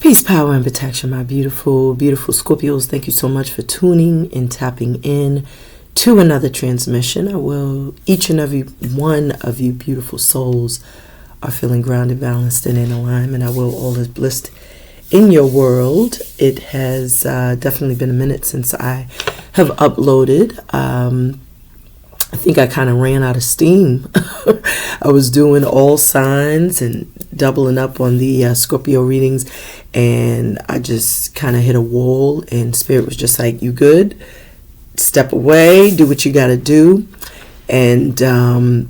Peace, power, and protection, my beautiful, beautiful Scorpios. Thank you so much for tuning and tapping in to another transmission. I will, each and every one of you beautiful souls are feeling grounded, balanced, and in alignment. I will all is blissed in your world. It has definitely been a minute since I have uploaded. I think I kind of ran out of steam. I was doing all signs and doubling up on the Scorpio readings, and I just kind of hit a wall, and Spirit was just like, you good? Step away, do what you got to do. And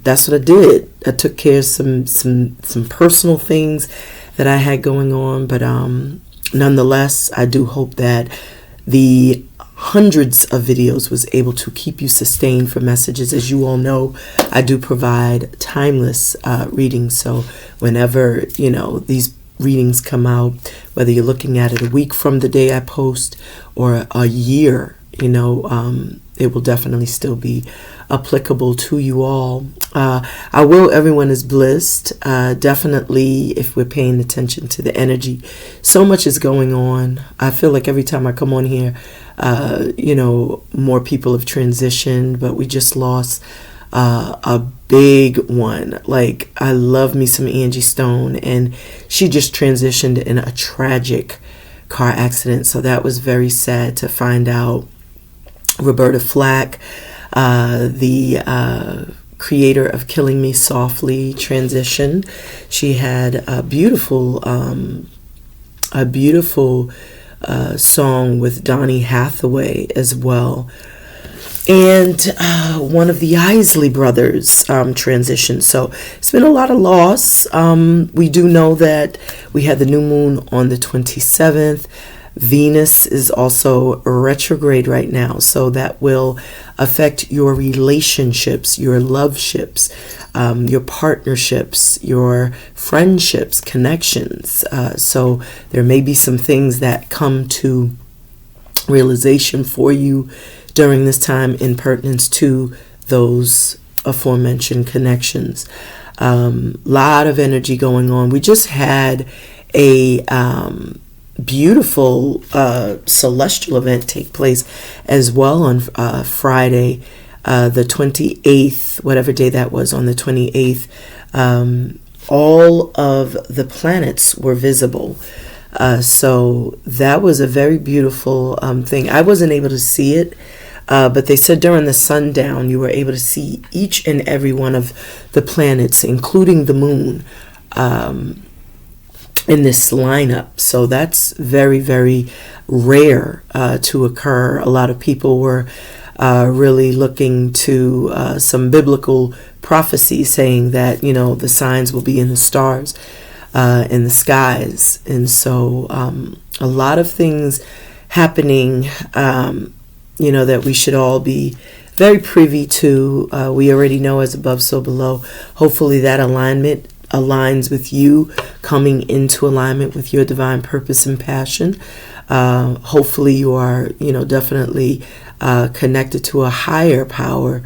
that's what I did. I took care of some personal things that I had going on, but nonetheless, I do hope that the hundreds of videos was able to keep you sustained for messages. As you all know, I do provide timeless readings. So whenever, these readings come out, whether you're looking at it a week from the day I post or a year, it will definitely still be applicable to you all. Everyone is blessed. Definitely, if we're paying attention to the energy, so much is going on. I feel like every time I come on here, more people have transitioned, but we just lost a big one. Like, I love me some Angie Stone, and she just transitioned in a tragic car accident. So that was very sad to find out. Roberta Flack, the creator of Killing Me Softly, transitioned. She had a beautiful song with Donny Hathaway as well. And one of the Isley brothers transitioned. So it's been a lot of loss. We do know that we had the new moon on the 27th. Venus is also retrograde right now, so that will affect your relationships, your loveships, your partnerships, your friendships, connections. So there may be some things that come to realization for you during this time in pertinence to those aforementioned connections. Lot of energy going on. We just had a beautiful celestial event take place as well on Friday, the 28th, whatever day that was, on the 28th. All of the planets were visible. So that was a very beautiful thing. I wasn't able to see it, but they said during the sundown you were able to see each and every one of the planets, including the moon, in this lineup. So that's very, very rare to occur. A lot of people were really looking to some biblical prophecy saying that, the signs will be in the stars, in the skies. And so a lot of things happening, that we should all be very privy to. We already know as above, so below. Hopefully that alignment aligns with you coming into alignment with your divine purpose and passion. Hopefully you are, definitely connected to a higher power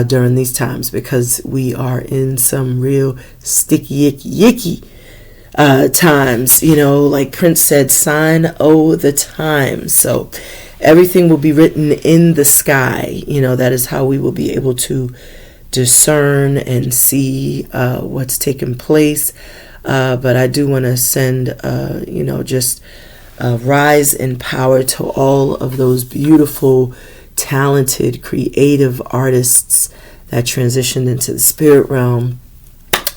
during these times, because we are in some real sticky, yicky times. Like Prince said, sign o' the times. So everything will be written in the sky. That is how we will be able to discern and see what's taking place. But I do want to send, just rise in power to all of those beautiful, talented, creative artists that transitioned into the spirit realm.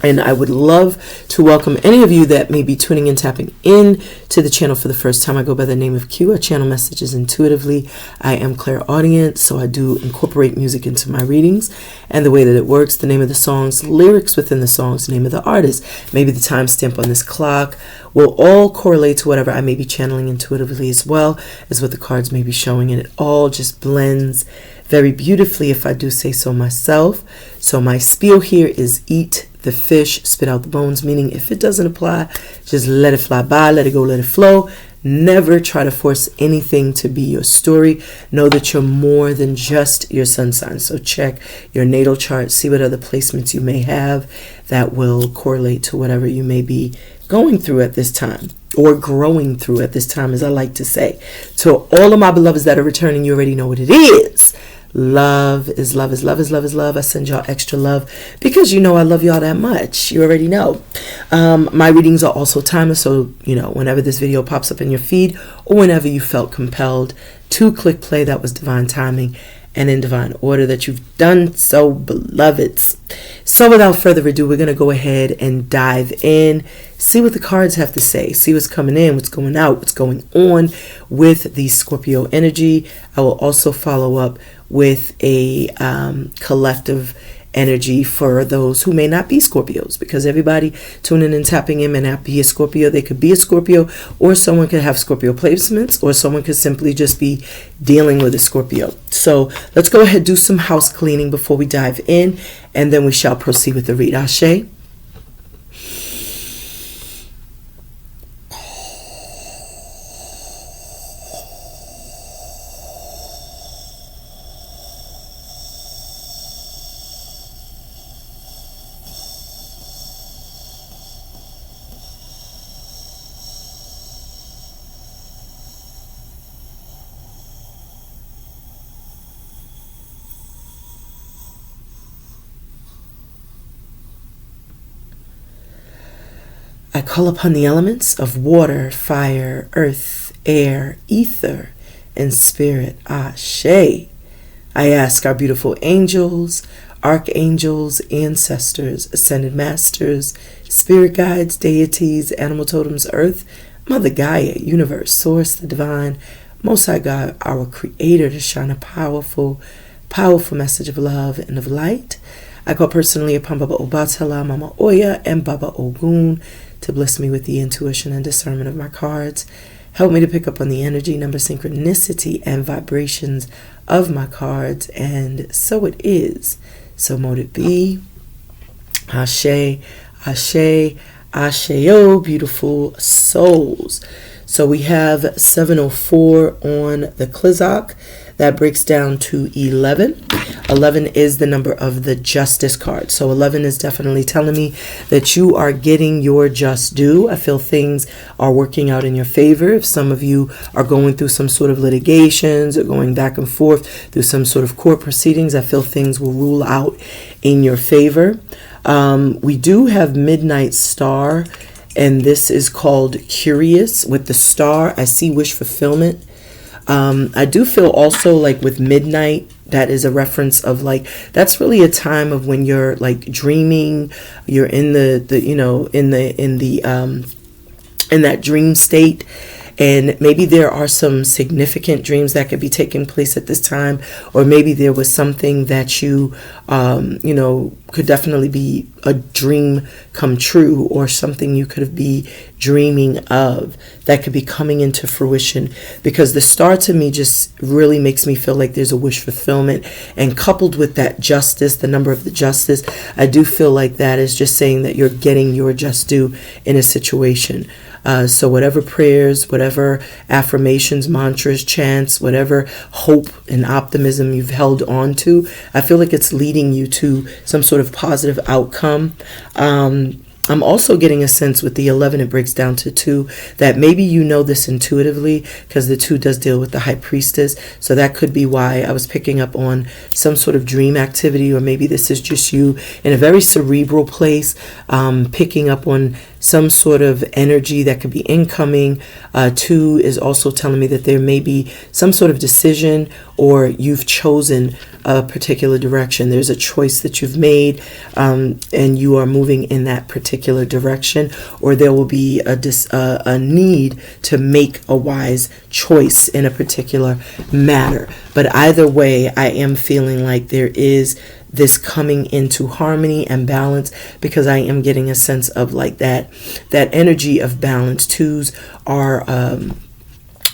And I would love to welcome any of you that may be tuning in, tapping in to the channel for the first time. I go by the name of Q. I channel messages intuitively. I am Clairaudient, so I do incorporate music into my readings. And the way that it works, the name of the songs, lyrics within the songs, the name of the artist, maybe the timestamp on this clock, will all correlate to whatever I may be channeling intuitively, as well as what the cards may be showing. And it all just blends very beautifully, if I do say so myself. So my spiel here is eat the fish, spit out the bones, meaning if it doesn't apply, just let it fly by, let it go, let it flow. Never try to force anything to be your story. Know that you're more than just your sun sign. So check your natal chart, see what other placements you may have that will correlate to whatever you may be going through at this time, or growing through at this time, as I like to say. To all of my beloveds that are returning, you already know what it is. Love is love is love is love is love. I send y'all extra love because you know I love y'all that much. You already know. My readings are also timeless, so you know whenever this video pops up in your feed or whenever you felt compelled to click play, that was divine timing and in divine order that you've done so, beloveds. So without further ado, we're going to go ahead and dive in, see what the cards have to say, see what's coming in, what's going out, what's going on with the Scorpio energy. I will also follow up with a collective energy for those who may not be Scorpios, because everybody tuning and tapping in may not be a Scorpio. They could be a Scorpio, or someone could have Scorpio placements, or someone could simply just be dealing with a Scorpio. So let's go ahead and do some house cleaning before we dive in, and then we shall proceed with the read. Ashe. I call upon the elements of water, fire, earth, air, ether, and spirit. Ashe. I ask our beautiful angels, archangels, ancestors, ascended masters, spirit guides, deities, animal totems, earth, Mother Gaia, universe, source, the divine, Most High God, our creator, to shine a powerful, powerful message of love and of light. I call personally upon Baba Obatala, Mama Oya, and Baba Ogun to bless me with the intuition and discernment of my cards. Help me to pick up on the energy, number, synchronicity, and vibrations of my cards. And so it is. So mote it be. Ashe, Ashe, Ashe, beautiful souls. So we have 704 on the Klizak. That breaks down to 11. 11 is the number of the justice card. So 11 is definitely telling me that you are getting your just due. I feel things are working out in your favor. If some of you are going through some sort of litigations or going back and forth through some sort of court proceedings, I feel things will rule out in your favor. We do have Midnight Star, and this is called Curious. With the star, I see wish fulfillment. I do feel also like with midnight, that is a reference of like, that's really a time of when you're like dreaming, you're in in that dream state. And maybe there are some significant dreams that could be taking place at this time, or maybe there was something that you could definitely be a dream come true, or something you could be dreaming of that could be coming into fruition, because the star to me just really makes me feel like there's a wish fulfillment. And coupled with that justice, the number of the justice, I do feel like that is just saying that you're getting your just due in a situation. So whatever prayers, whatever affirmations, mantras, chants, whatever hope and optimism you've held on to, I feel like it's leading you to some sort of positive outcome. I'm also getting a sense with the 11, it breaks down to 2, that maybe you know this intuitively, because the 2 does deal with the high priestess. So that could be why I was picking up on some sort of dream activity, or maybe this is just you in a very cerebral place, picking up on some sort of energy that could be incoming. 2 is also telling me that there may be some sort of decision, or you've chosen a particular direction. There's a choice that you've made, and you are moving in that particular direction, or there will be a need to make a wise choice in a particular matter. But either way, I am feeling like there is this coming into harmony and balance, because I am getting a sense of like that energy of balance. 2s are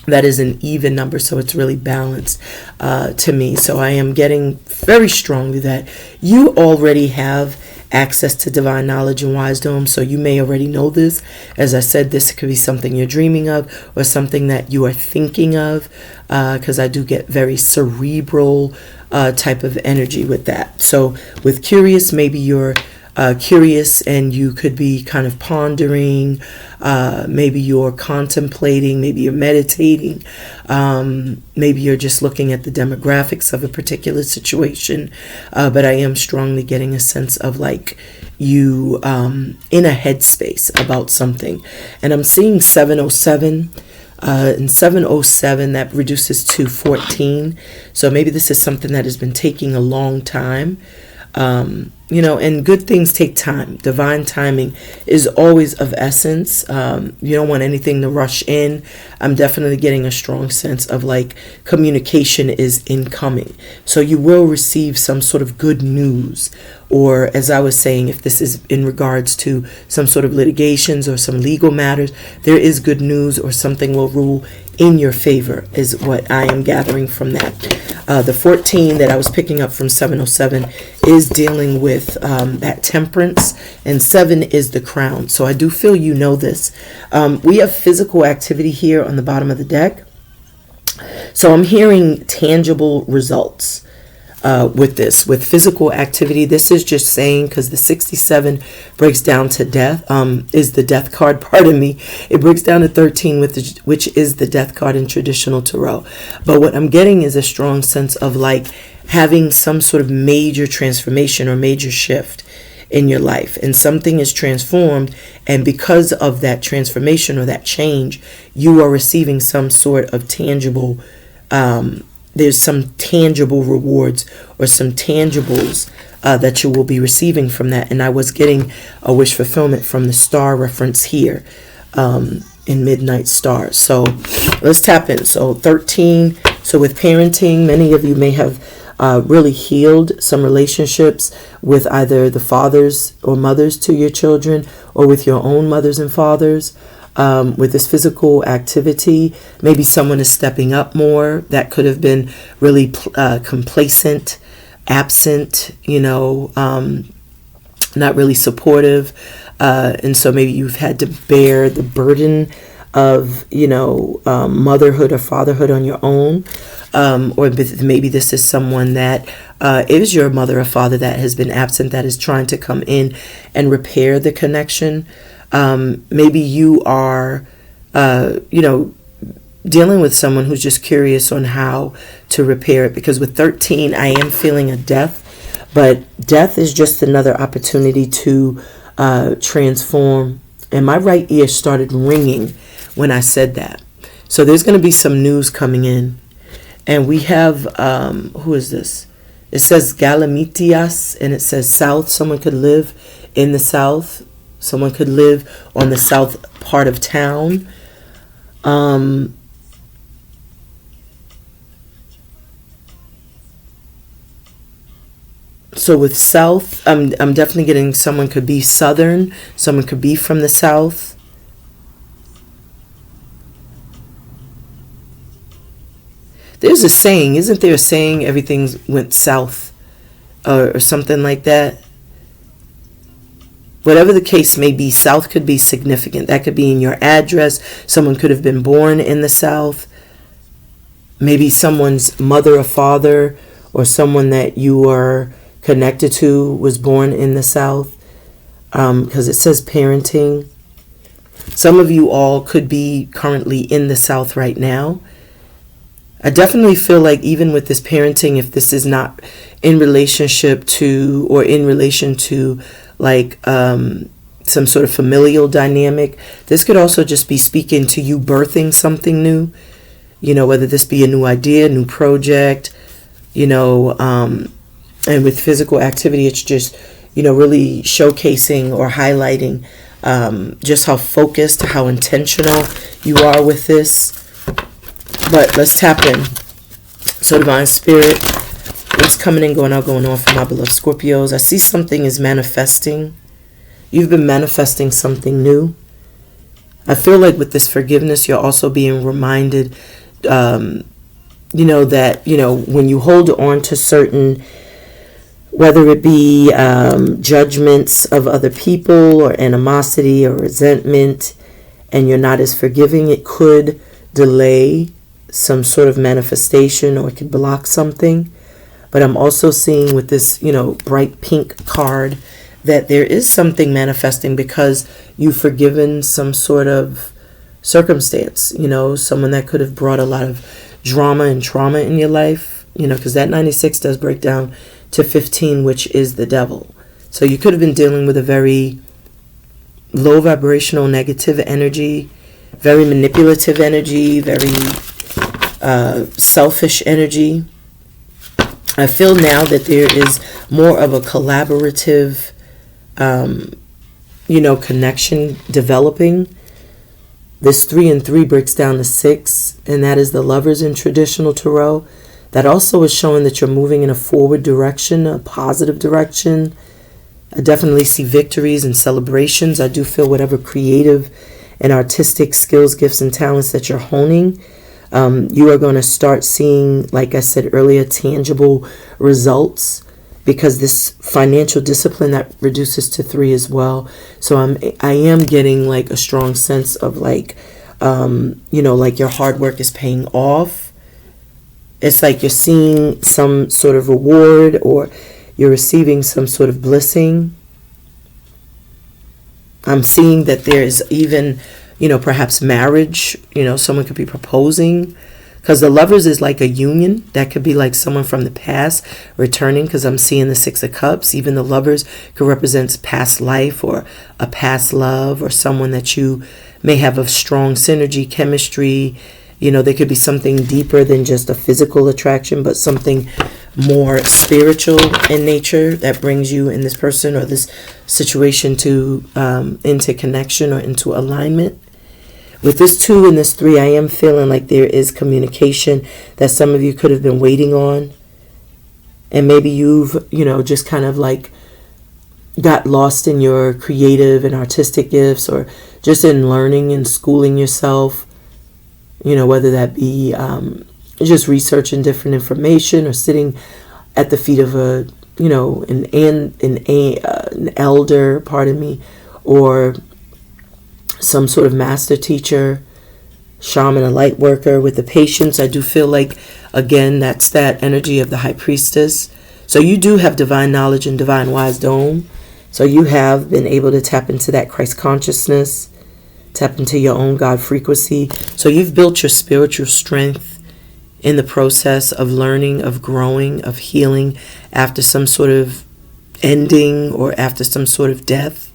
that is an even number, so it's really balanced to me. So I am getting very strongly that you already have access to divine knowledge and wisdom. So you may already know this. As I said, this could be something you're dreaming of, or something that you are thinking of, because I do get very cerebral type of energy with that. So with curious, maybe you're curious, and you could be kind of pondering. Maybe you're contemplating, maybe you're meditating, maybe you're just looking at the demographics of a particular situation. But I am strongly getting a sense of like you in a headspace about something. And I'm seeing 707. And 707, that reduces to 14. So maybe this is something that has been taking a long time. And good things take time. Divine timing is always of essence. You don't want anything to rush in. I'm definitely getting a strong sense of like communication is incoming. So you will receive some sort of good news. Or as I was saying, if this is in regards to some sort of litigations or some legal matters, there is good news or something will rule in your favor is what I am gathering from that. The 14 that I was picking up from 707 is dealing with that temperance, and 7 is the crown. So I do feel you know this. We have physical activity here on the bottom of the deck. So I'm hearing tangible results. With physical activity. This is just saying, because the 67 breaks down to death, is the death card, pardon me. It breaks down to 13, which is the death card in traditional tarot. But what I'm getting is a strong sense of like having some sort of major transformation or major shift in your life, and something is transformed, and because of that transformation or that change, you are receiving some sort of tangible there's some tangible rewards or some tangibles that you will be receiving from that. And I was getting a wish fulfillment from the star reference here in Midnight Star. So let's tap in. So 13. So with parenting, many of you may have really healed some relationships with either the fathers or mothers to your children, or with your own mothers and fathers. With this physical activity, maybe someone is stepping up more. That could have been really complacent, absent, not really supportive. And so maybe you've had to bear the burden of, motherhood or fatherhood on your own. Or maybe this is someone that is your mother or father that has been absent, that is trying to come in and repair the connection. Maybe you are, dealing with someone who's just curious on how to repair it. Because with 13, I am feeling a death, but death is just another opportunity to transform. And my right ear started ringing when I said that. So there's going to be some news coming in. And we have, who is this? It says Galamitias, and it says south. Someone could live in the south. Someone could live on the south part of town. So with south, I'm definitely getting someone could be southern. Someone could be from the south. There's a saying, isn't there a saying, everything went south or something like that? Whatever the case may be, south could be significant. That could be in your address. Someone could have been born in the south. Maybe someone's mother or father or someone that you are connected to was born in the south, because it says parenting. Some of you all could be currently in the south right now. I definitely feel like even with this parenting, if this is not in relationship to or in relation to like some sort of familial dynamic, this could also just be speaking to you birthing something new, whether this be a new idea, new project, and with physical activity, it's just, really showcasing or highlighting just how focused, how intentional you are with this. But let's tap in. So Divine Spirit, what's coming in, going out, going on for my beloved Scorpios? I see something is manifesting. You've been manifesting something new. I feel like with this forgiveness, you're also being reminded, that, when you hold on to certain, whether it be judgments of other people or animosity or resentment, and you're not as forgiving, it could delay some sort of manifestation, or it could block something. But I'm also seeing with this, bright pink card that there is something manifesting because you've forgiven some sort of circumstance, someone that could have brought a lot of drama and trauma in your life, because that 96 does break down to 15, which is the devil. So you could have been dealing with a very low vibrational negative energy, very manipulative energy, very selfish energy. I feel now that there is more of a collaborative, connection developing. This 3 and 3 breaks down to 6, and that is the Lovers in traditional tarot. That also is showing that you're moving in a forward direction, a positive direction. I definitely see victories and celebrations. I do feel whatever creative and artistic skills, gifts, and talents that you're honing, you are going to start seeing, like I said earlier, tangible results, because this financial discipline that reduces to 3 as well. So I am getting like a strong sense of like your hard work is paying off. It's like you're seeing some sort of reward, or you're receiving some sort of blessing. I'm seeing that there is even, perhaps marriage. Someone could be proposing, because the Lovers is like a union. That could be like someone from the past returning, because I'm seeing the 6 of Cups. Even the Lovers could represent past life or a past love, or someone that you may have a strong synergy, chemistry. There could be something deeper than just a physical attraction, but something more spiritual in nature that brings you and this person or this situation to into connection or into alignment. With this 2 and this 3, I am feeling like there is communication that some of you could have been waiting on. And maybe you've, just kind of like got lost in your creative and artistic gifts, or just in learning and schooling yourself. Whether that be just researching different information, or sitting at the feet of an elder, or some sort of master teacher, shaman, a light worker with the patience. I do feel like, again, that's that energy of the high priestess. So you do have divine knowledge and divine wisdom. So you have been able to tap into that Christ consciousness, tap into your own God frequency. So you've built your spiritual strength in the process of learning, of growing, of healing after some sort of ending, or after some sort of death.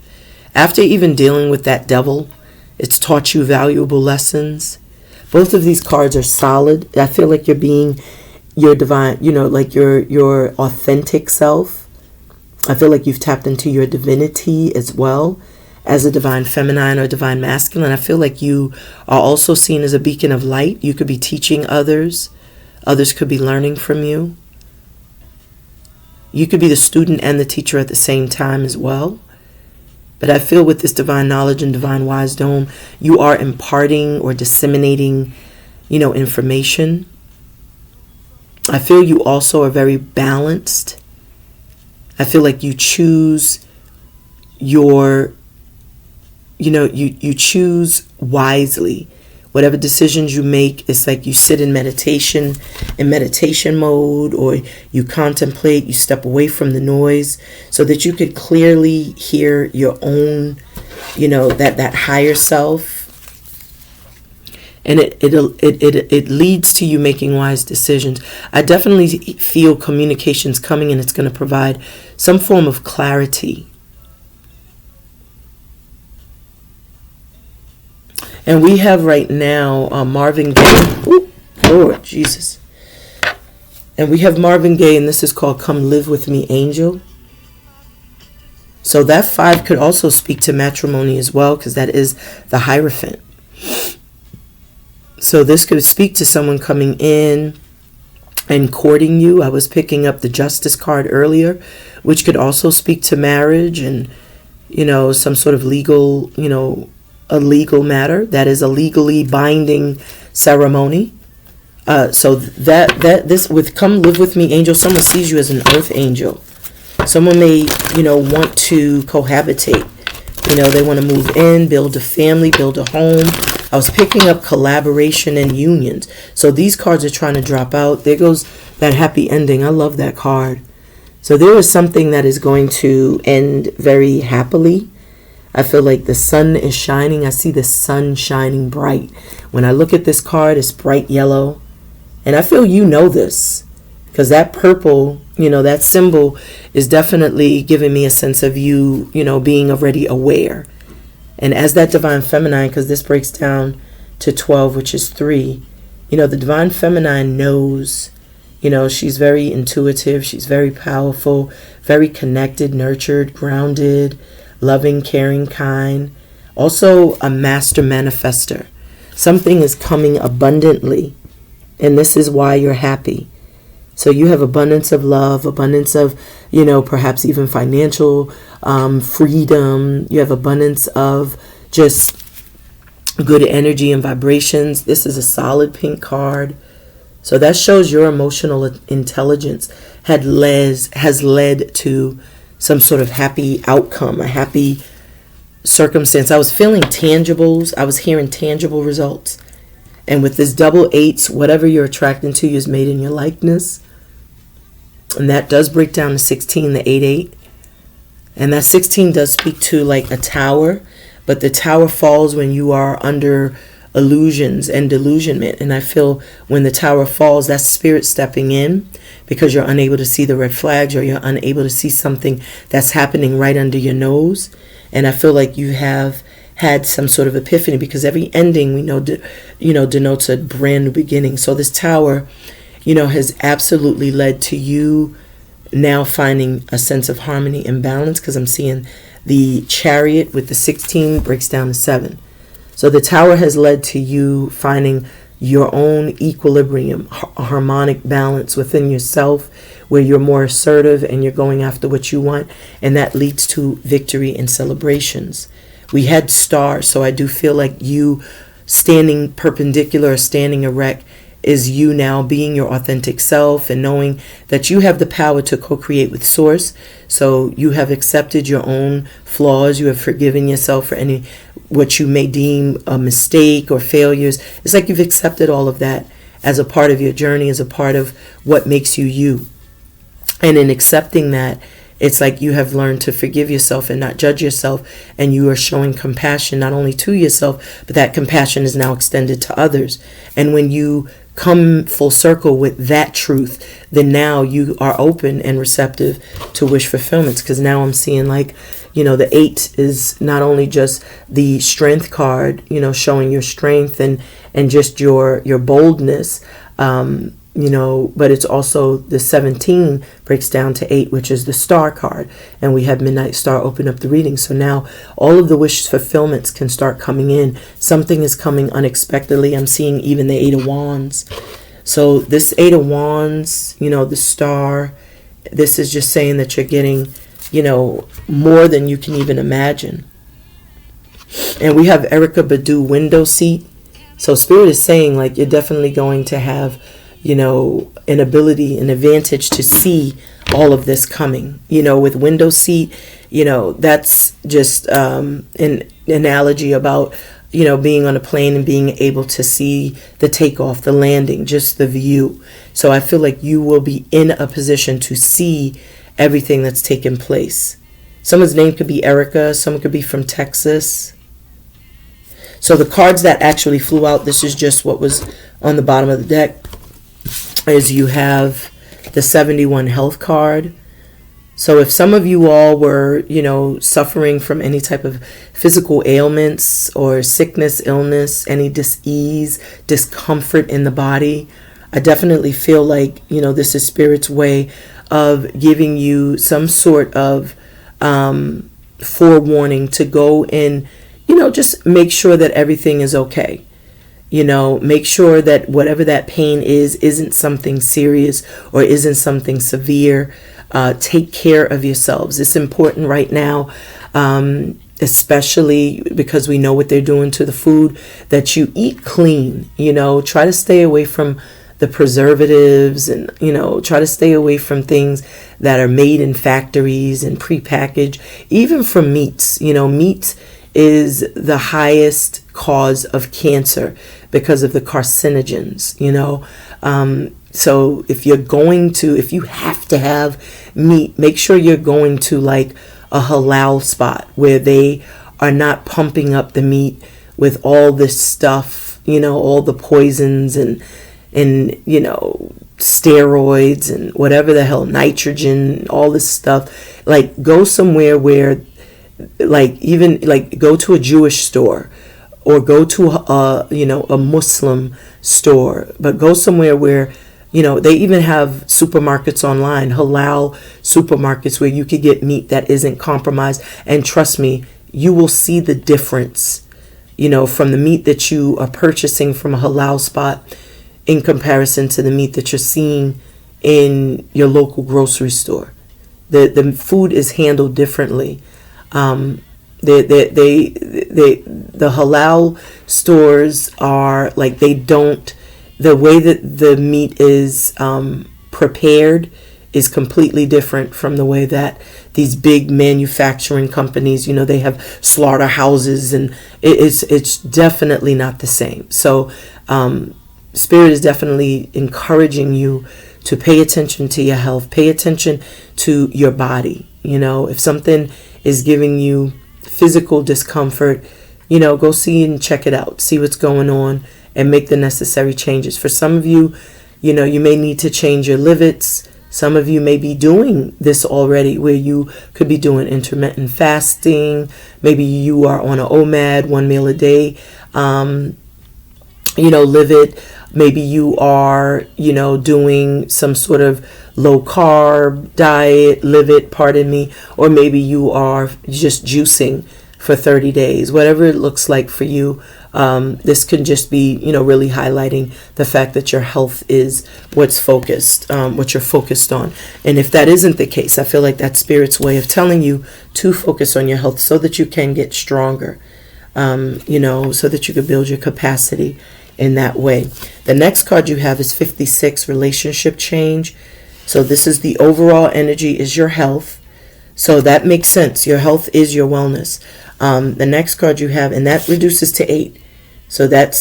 After even dealing with that devil, it's taught you valuable lessons. Both of these cards are solid. I feel like you're being your divine, like your authentic self. I feel like you've tapped into your divinity as well, as a divine feminine or divine masculine. I feel like you are also seen as a beacon of light. You could be teaching others. Others could be learning from you. You could be the student and the teacher at the same time as well. But I feel with this divine knowledge and divine wisdom, you are imparting or disseminating, information. I feel you also are very balanced. I feel like you choose you choose wisely. Whatever decisions you make, it's like you sit in meditation mode, or you contemplate, you step away from the noise so that you could clearly hear your own, that higher self. And it leads to you making wise decisions. I definitely feel communications coming, and it's going to provide some form of clarity. And we have right now Marvin Gaye. Ooh, Lord Jesus. And we have Marvin Gaye, and this is called Come Live With Me, Angel. So that 5 could also speak to matrimony as well, because that is the Hierophant. So this could speak to someone coming in and courting you. I was picking up the Justice card earlier, which could also speak to marriage and, some sort of legal, a legal matter. That is a legally binding ceremony. So this with Come Live With Me, Angel, someone sees you as an earth angel. Someone may, want to cohabitate. They want to move in, build a family, build a home. I was picking up collaboration and unions. So these cards are trying to drop out. There goes that happy ending. I love that card. So there is something that is going to end very happily. I feel like the sun is shining. I see the sun shining bright. When I look at this card, it's bright yellow. And I feel you know this, because that purple, that symbol is definitely giving me a sense of you, being already aware. And as that divine feminine, because this breaks down to 12, which is 3, the divine feminine knows. She's very intuitive. She's very powerful, very connected, nurtured, grounded, loving, caring, kind. Also a master manifester. Something is coming abundantly, and this is why you're happy. So you have abundance of love, abundance of, perhaps even financial freedom. You have abundance of just good energy and vibrations. This is a solid pink card. So that shows your emotional intelligence has led to some sort of happy outcome, a happy circumstance. I was feeling tangibles. I was hearing tangible results. And with this double 8s, whatever you're attracting to you is made in your likeness. And that does break down to 16, the 8-8. And that 16 does speak to like a tower. But the tower falls when you are under illusions and delusionment. And I feel when the tower falls, that's spirit stepping in, because you're unable to see the red flags, or you're unable to see something that's happening right under your nose. And I feel like you have had some sort of epiphany, because every ending we know denotes a brand new beginning. So this tower has absolutely led to you now finding a sense of harmony and balance, because I'm seeing the Chariot with the 16 breaks down to 7. So the tower has led to you finding your own equilibrium, harmonic balance within yourself, where you're more assertive and you're going after what you want, and that leads to victory and celebrations. We had stars, so I do feel like you standing perpendicular or standing erect is you now being your authentic self and knowing that you have the power to co-create with Source. So you have accepted your own flaws. You have forgiven yourself for any what you may deem a mistake or failures. It's like you've accepted all of that as a part of your journey, as a part of what makes you you. And in accepting that, it's like you have learned to forgive yourself and not judge yourself, and you are showing compassion not only to yourself, but that compassion is now extended to others. And when you come full circle with that truth, then now you are open and receptive to wish fulfillments. Because now I'm seeing like, the 8 is not only just the strength card, showing your strength and just your boldness, but it's also the 17 breaks down to 8, which is the star card. And we have Midnight Star open up the reading. So now all of the wish fulfillments can start coming in. Something is coming unexpectedly. I'm seeing even the 8 of Wands. So this 8 of Wands, the star, this is just saying that you're getting, more than you can even imagine. And we have Erykah Badu window seat. So Spirit is saying like you're definitely going to have an ability, an advantage to see all of this coming. With window seat, that's just an analogy about, being on a plane and being able to see the takeoff, the landing, just the view. So I feel like you will be in a position to see everything that's taken place. Someone's name could be Erica, someone could be from Texas. So the cards that actually flew out, this is just what was on the bottom of the deck, is you have the 71 health card. So if some of you all were, suffering from any type of physical ailments or sickness, illness, any dis-ease, discomfort in the body, I definitely feel like, this is Spirit's way of giving you some sort of forewarning to go and, just make sure that everything is okay. Make sure that whatever that pain is, isn't something serious or isn't something severe. Take care of yourselves. It's important right now, especially because we know what they're doing to the food, that you eat clean. Try to stay away from the preservatives and, try to stay away from things that are made in factories and prepackaged, even from meats. Meat is the highest cause of cancer because of the carcinogens. So if you have to have meat, make sure you're going to like a halal spot where they are not pumping up the meat with all this stuff, all the poisons and steroids and whatever the hell, nitrogen, all this stuff. Like, go somewhere where, like, even like go to a Jewish store, or go to a Muslim store, but go somewhere where, they even have supermarkets online, halal supermarkets, where you could get meat that isn't compromised. And trust me, you will see the difference, from the meat that you are purchasing from a halal spot in comparison to the meat that you're seeing in your local grocery store. The food is handled differently. The halal stores are like, the way that the meat is prepared is completely different from the way that these big manufacturing companies, they have slaughterhouses, and it's definitely not the same. So Spirit is definitely encouraging you to pay attention to your health, pay attention to your body. If something is giving you physical discomfort, go see and check it out, see what's going on, and make the necessary changes. For some of you, you may need to change your livets. Some of you may be doing this already, where you could be doing intermittent fasting. Maybe you are on an OMAD, 1 meal a day, livet. Maybe you are, doing some sort of low carb diet, livet, pardon me, or maybe you are just juicing for 30 days, whatever it looks like for you. This can just be, really highlighting the fact that your health is what you're focused on. And if that isn't the case, I feel like that's Spirit's way of telling you to focus on your health so that you can get stronger, so that you can build your capacity in that way. The next card you have is 56, relationship change. So this is the overall energy is your health. So that makes sense. Your health is your wellness. The next card you have, and that reduces to 8. So that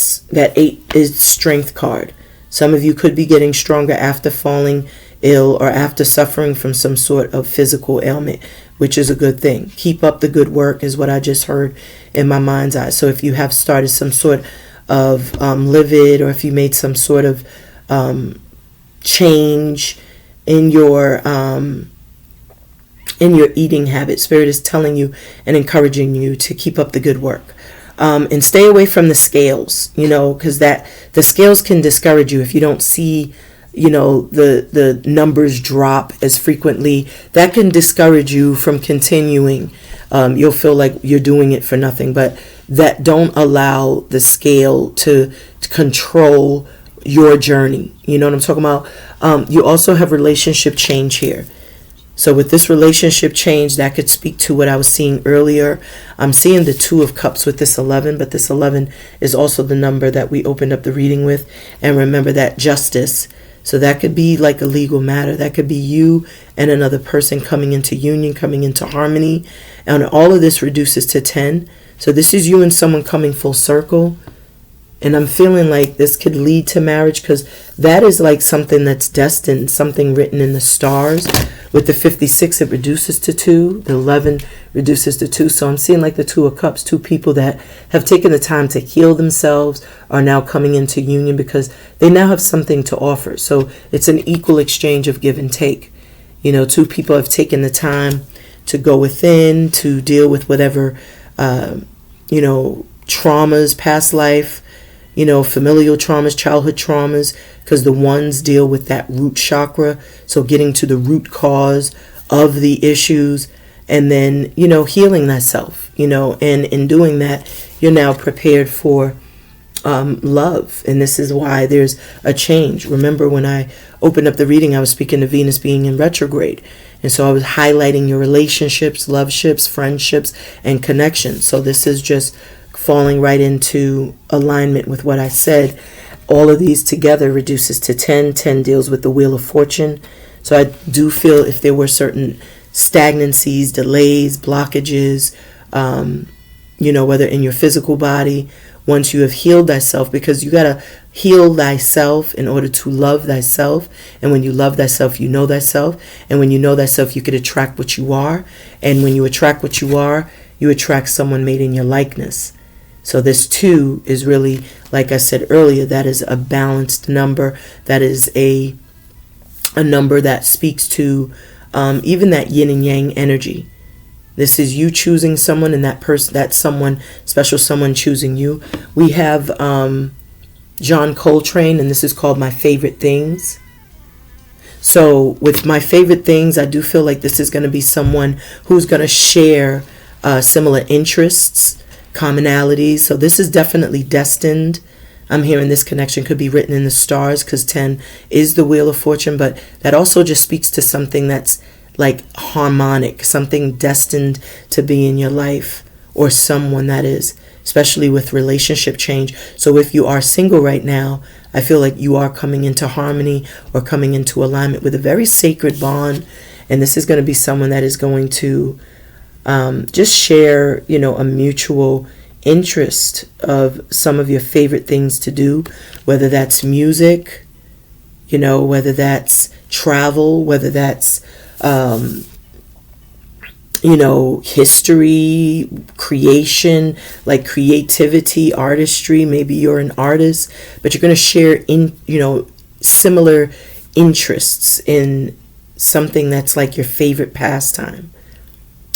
8 is strength card. Some of you could be getting stronger after falling ill or after suffering from some sort of physical ailment, which is a good thing. Keep up the good work is what I just heard in my mind's eye. So if you have started some sort of livid, or if you made some sort of change in your eating habits, Spirit is telling you and encouraging you to keep up the good work. And stay away from the scales, because the scales can discourage you if you don't see, the numbers drop as frequently. That can discourage you from continuing. You'll feel like you're doing it for nothing, but that don't allow the scale to control your journey. You know what I'm talking about? You also have relationship change here. So with this relationship change, that could speak to what I was seeing earlier. I'm seeing the 2 of Cups with this 11, but this 11 is also the number that we opened up the reading with. And remember that justice. So that could be like a legal matter. That could be you and another person coming into union, coming into harmony. And all of this reduces to 10. So this is you and someone coming full circle. And I'm feeling like this could lead to marriage, because that is like something that's destined, something written in the stars. With the 56, it reduces to 2. The 11 reduces to 2. So I'm seeing like the 2 of Cups, 2 people that have taken the time to heal themselves are now coming into union because they now have something to offer. So it's an equal exchange of give and take. 2 people have taken the time to go within, to deal with whatever, traumas, past life, familial traumas, childhood traumas, because the ones deal with that root chakra. So getting to the root cause of the issues, and then, healing thyself, and in doing that, you're now prepared for love. And this is why there's a change. Remember, when I opened up the reading, I was speaking to Venus being in retrograde. And so I was highlighting your relationships, loveships, friendships, and connections. So this is just falling right into alignment with what I said. All of these together reduces to 10. 10 deals with the Wheel of Fortune. So I do feel if there were certain stagnancies, delays, blockages, whether in your physical body once you have healed thyself, because you got to heal thyself in order to love thyself. And when you love thyself, you know thyself. And when you know thyself, you could attract what you are. And when you attract what you are, you attract someone made in your likeness. So this 2 is really, like I said earlier, that is a balanced number. That is a number that speaks to even that yin and yang energy. This is you choosing someone, and that person, that someone, special someone choosing you. We have John Coltrane, and this is called My Favorite Things. So with My Favorite Things, I do feel like this is going to be someone who's going to share similar interests, commonalities. So this is definitely destined. I'm hearing this connection could be written in the stars, because 10 is the Wheel of Fortune, but that also just speaks to something that's like harmonic, something destined to be in your life, or someone that is, especially with relationship change. So if you are single right now, I feel like you are coming into harmony or coming into alignment with a very sacred bond. And this is going to be someone that is going to just share, a mutual interest of some of your favorite things to do, whether that's music, whether that's travel, whether that's history, creation, like creativity, artistry. Maybe you're an artist, but you're going to share similar interests in something that's like your favorite pastime.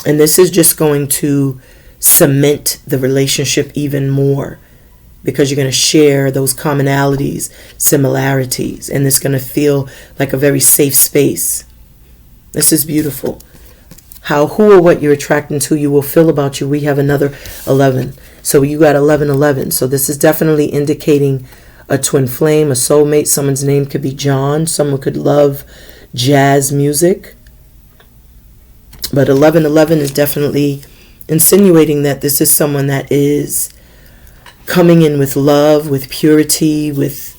And this is just going to cement the relationship even more, because you're going to share those commonalities, similarities, and it's going to feel like a very safe space. This is beautiful. Who or what you're attracting to, you will feel about you. We have another 11. So you got 1111. So this is definitely indicating a twin flame, a soulmate. Someone's name could be John. Someone could love jazz music. But 1111 is definitely insinuating that this is someone that is coming in with love, with purity, with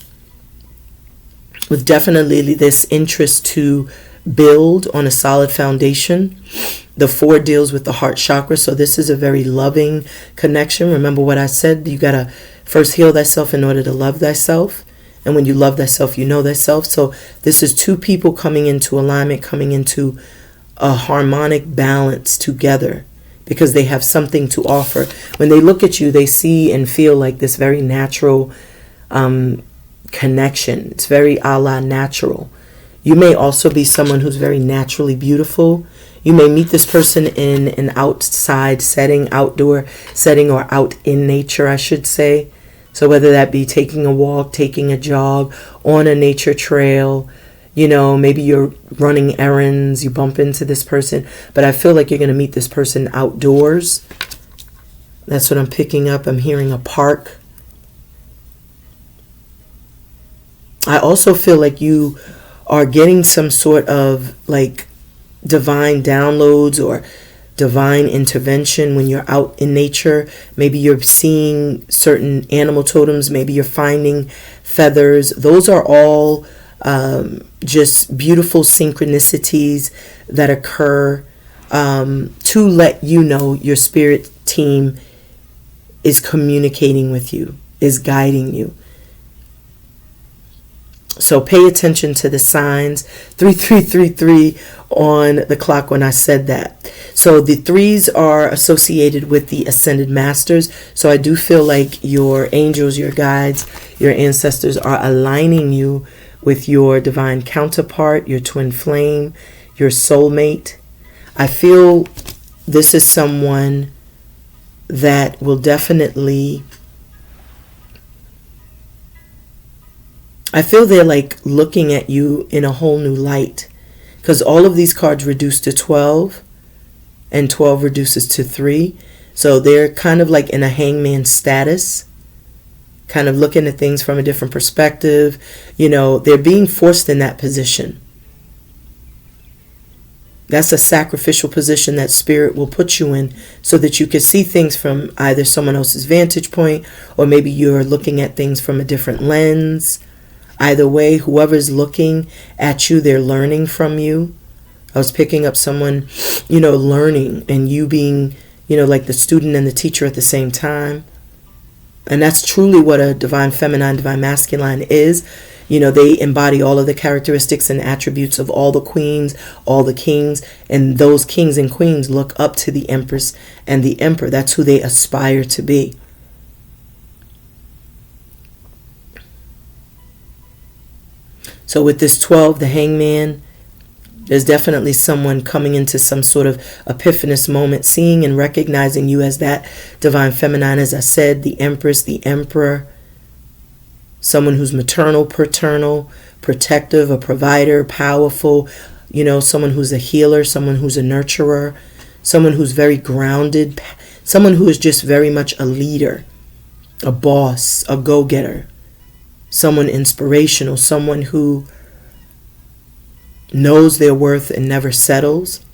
definitely this interest to build on a solid foundation. The 4 deals with the heart chakra, so this is a very loving connection. Remember what I said, you got to first heal thyself in order to love thyself. And when you love thyself, you know thyself. So this is 2 people coming into alignment, coming into a harmonic balance together, because they have something to offer. When they look at you, they see and feel like this very natural connection. It's very a la natural. You may also be someone who's very naturally beautiful. You may meet this person in an outside setting, outdoor setting, or out in nature, I should say. So whether that be taking a walk, taking a jog, on a nature trail, maybe you're running errands, you bump into this person. But I feel like you're going to meet this person outdoors. That's what I'm picking up. I'm hearing a park. I also feel like you are getting some sort of like divine downloads or divine intervention when you're out in nature. Maybe you're seeing certain animal totems. Maybe you're finding feathers. Those are all just beautiful synchronicities that occur to let you know your spirit team is communicating with you, is guiding you. So pay attention to the signs. 3333 on the clock when I said that. So the 3s are associated with the ascended masters. So I do feel like your angels, your guides, your ancestors are aligning you with your divine counterpart, your twin flame, your soulmate. I feel this is someone that will definitely, I feel they're like looking at you in a whole new light, because all of these cards reduce to 12 and 12 reduces to 3. So they're kind of like in a hangman status, kind of looking at things from a different perspective. They're being forced in that position. That's a sacrificial position that spirit will put you in so that you can see things from either someone else's vantage point, or maybe you're looking at things from a different lens. Either way, whoever's looking at you, they're learning from you. I was picking up someone, learning, and you being, like the student and the teacher at the same time. And that's truly what a divine feminine, divine masculine is. You know, they embody all of the characteristics and attributes of all the queens, all the kings, and those kings and queens look up to the empress and the emperor. That's who they aspire to be. So with this 12, the hangman, there's definitely someone coming into some sort of epiphanous moment, seeing and recognizing you as that divine feminine, as I said, the empress, the emperor, someone who's maternal, paternal, protective, a provider, powerful, you know, someone who's a healer, someone who's a nurturer, someone who's very grounded, someone who is just very much a leader, a boss, a go-getter, someone inspirational, someone who knows their worth and never settles.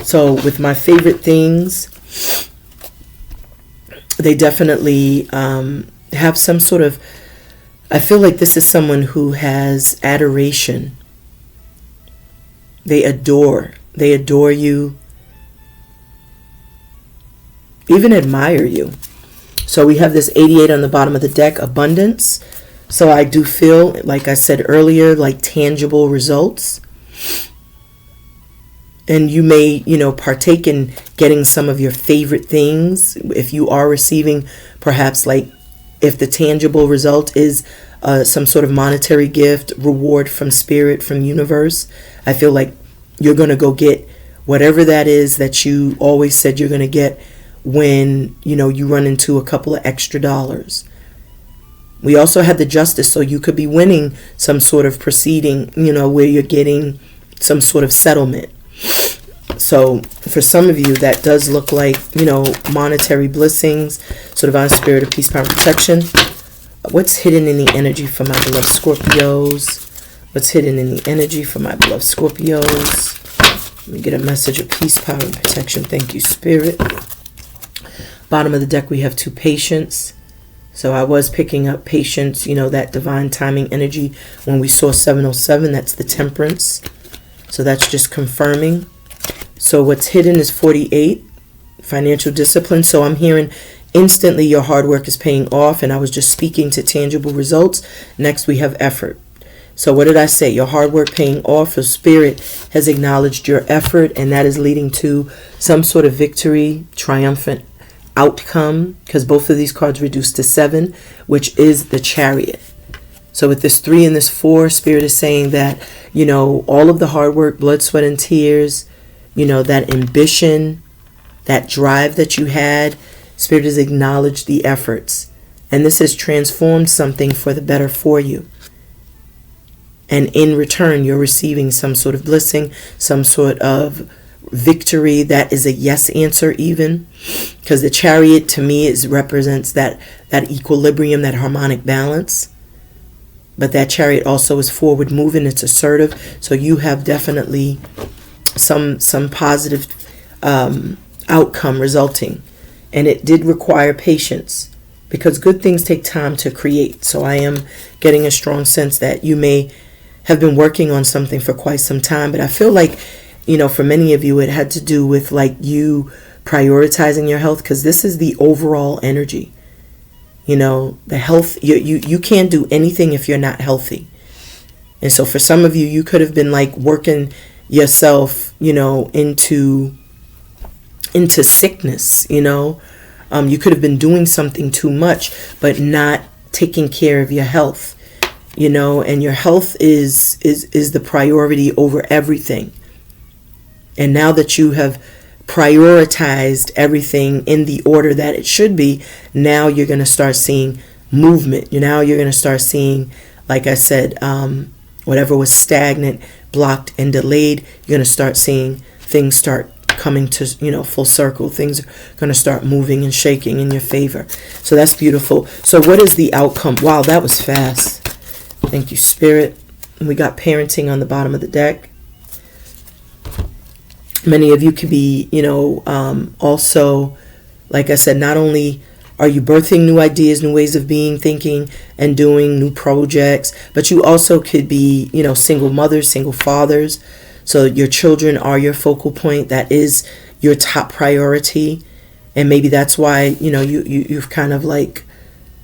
So with my favorite things, they definitely have some sort of, I feel like this is someone who has adoration. They adore you, even admire you. So we have this 88 on the bottom of the deck, abundance. So I do feel, like I said earlier, like tangible results. And you may, you know, partake in getting some of your favorite things. If you are receiving, perhaps, like, if the tangible result is some sort of monetary gift, reward from spirit, from universe, I feel like you're going to go get whatever that is that you always said you're going to get when, you know, you run into a couple of extra dollars. We also had the justice, so you could be winning some sort of proceeding, you know, where you're getting some sort of settlement. So for some of you, that does look like, you know, monetary blessings. So divine spirit of peace, power, and protection. What's hidden in the energy for my beloved Scorpios? What's hidden in the energy for my beloved Scorpios? Let me get a message of peace, power, and protection. Thank you, spirit. Bottom of the deck, we have 2 patience. So I was picking up patience, you know, that divine timing energy when we saw 707. That's the temperance. So that's just confirming. So what's hidden is 48, financial discipline. So I'm hearing instantly your hard work is paying off, and I was just speaking to tangible results. Next we have effort. So what did I say? Your hard work paying off. So spirit has acknowledged your effort, and that is leading to some sort of victory, triumphant outcome, because both of these cards reduce to 7, which is the Chariot. So with this 3 and this 4, spirit is saying that, you know, all of the hard work, blood, sweat, and tears, you know, that ambition, that drive that you had, spirit has acknowledged the efforts, and this has transformed something for the better for you. And in return, you're receiving some sort of blessing, some sort of victory. That is a yes answer, even because the Chariot to me represents that equilibrium, that harmonic balance. But that Chariot also is forward moving, it's assertive. So you have definitely some positive outcome resulting, and it did require patience, because good things take time to create. So I am getting a strong sense that you may have been working on something for quite some time, but I feel like, you know, for many of you, it had to do with like you prioritizing your health, because this is the overall energy. You know, the health, you can't do anything if you're not healthy. And so for some of you, you could have been like working yourself, you know, into sickness, you know. You could have been doing something too much, but not taking care of your health, you know, and your health is the priority over everything. And now that you have prioritized everything in the order that it should be, now you're going to start seeing movement. Now you're going to start seeing, like I said, whatever was stagnant, blocked, and delayed, you're going to start seeing things start coming to, you know, full circle. Things are going to start moving and shaking in your favor. So that's beautiful. So what is the outcome? Wow, that was fast. Thank you, spirit. And we got parenting on the bottom of the deck. Many of you could be, you know, also, like I said, not only are you birthing new ideas, new ways of being, thinking, and doing new projects, but you also could be, you know, single mothers, single fathers. So your children are your focal point. That is your top priority. And maybe that's why, you've kind of like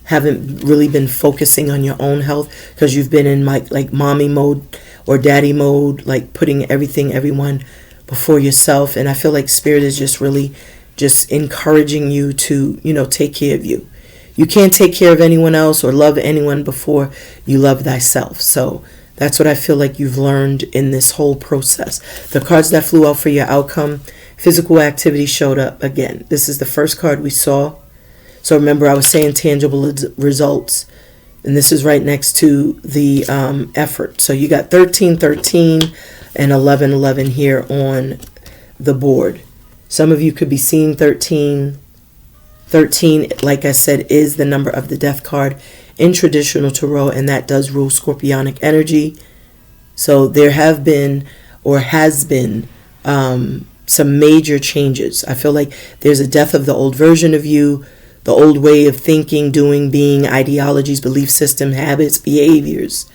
haven't really been focusing on your own health, because you've been in like mommy mode or daddy mode, like putting everyone before yourself. And I feel like Spirit is just really just encouraging you to, take care of you. You can't take care of anyone else or love anyone before you love thyself. So that's what I feel like you've learned in this whole process. The cards that flew out for your outcome, physical activity showed up again. This is the first card we saw. So remember, I was saying tangible results, and this is right next to the effort. So you got 13, 13, and 11, 11 here on the board. Some of you could be seeing 13. 13, like I said, is the number of the death card in traditional tarot, and that does rule scorpionic energy. So there have been, or has been, some major changes. I feel like there's a death of the old version of you, the old way of thinking, doing, being, ideologies, belief system, habits, behaviors.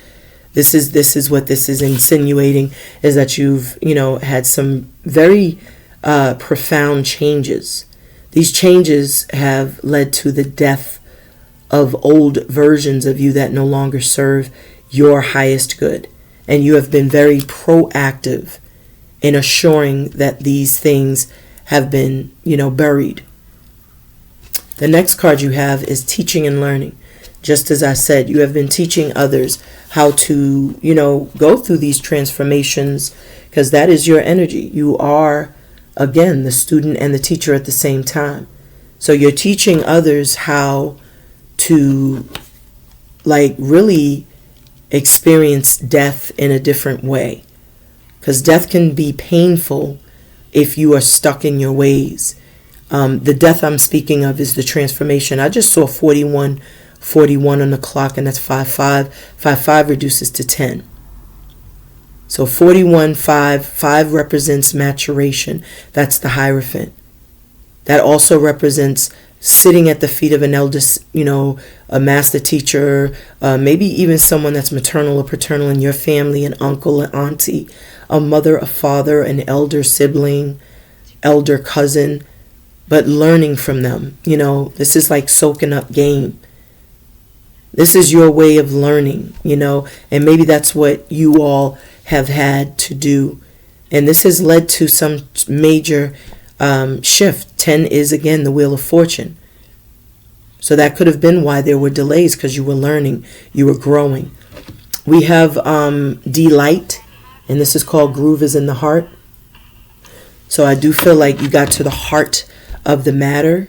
This is what this is insinuating, is that you've, had some very profound changes. These changes have led to the death of old versions of you that no longer serve your highest good. And you have been very proactive in assuring that these things have been, buried. The next card you have is teaching and learning. Just as I said, you have been teaching others how to, go through these transformations, because that is your energy. You are, again, the student and the teacher at the same time. So you're teaching others how to, really experience death in a different way. Because death can be painful if you are stuck in your ways. The death I'm speaking of is the transformation. I just saw 41 on the clock, and that's 5-5. 5-5 reduces to 10. So 41, 5 represents maturation. That's the Hierophant. That also represents sitting at the feet of an elder, a master teacher, maybe even someone that's maternal or paternal in your family, an uncle, an auntie, a mother, a father, an elder sibling, elder cousin, but learning from them. This is like soaking up game. This is your way of learning, and maybe that's what you all have had to do. And this has led to some major shift. 10 is, again, the Wheel of Fortune. So that could have been why there were delays, because you were learning, you were growing. We have Delight, and this is called Groove is in the Heart. So I do feel like you got to the heart of the matter.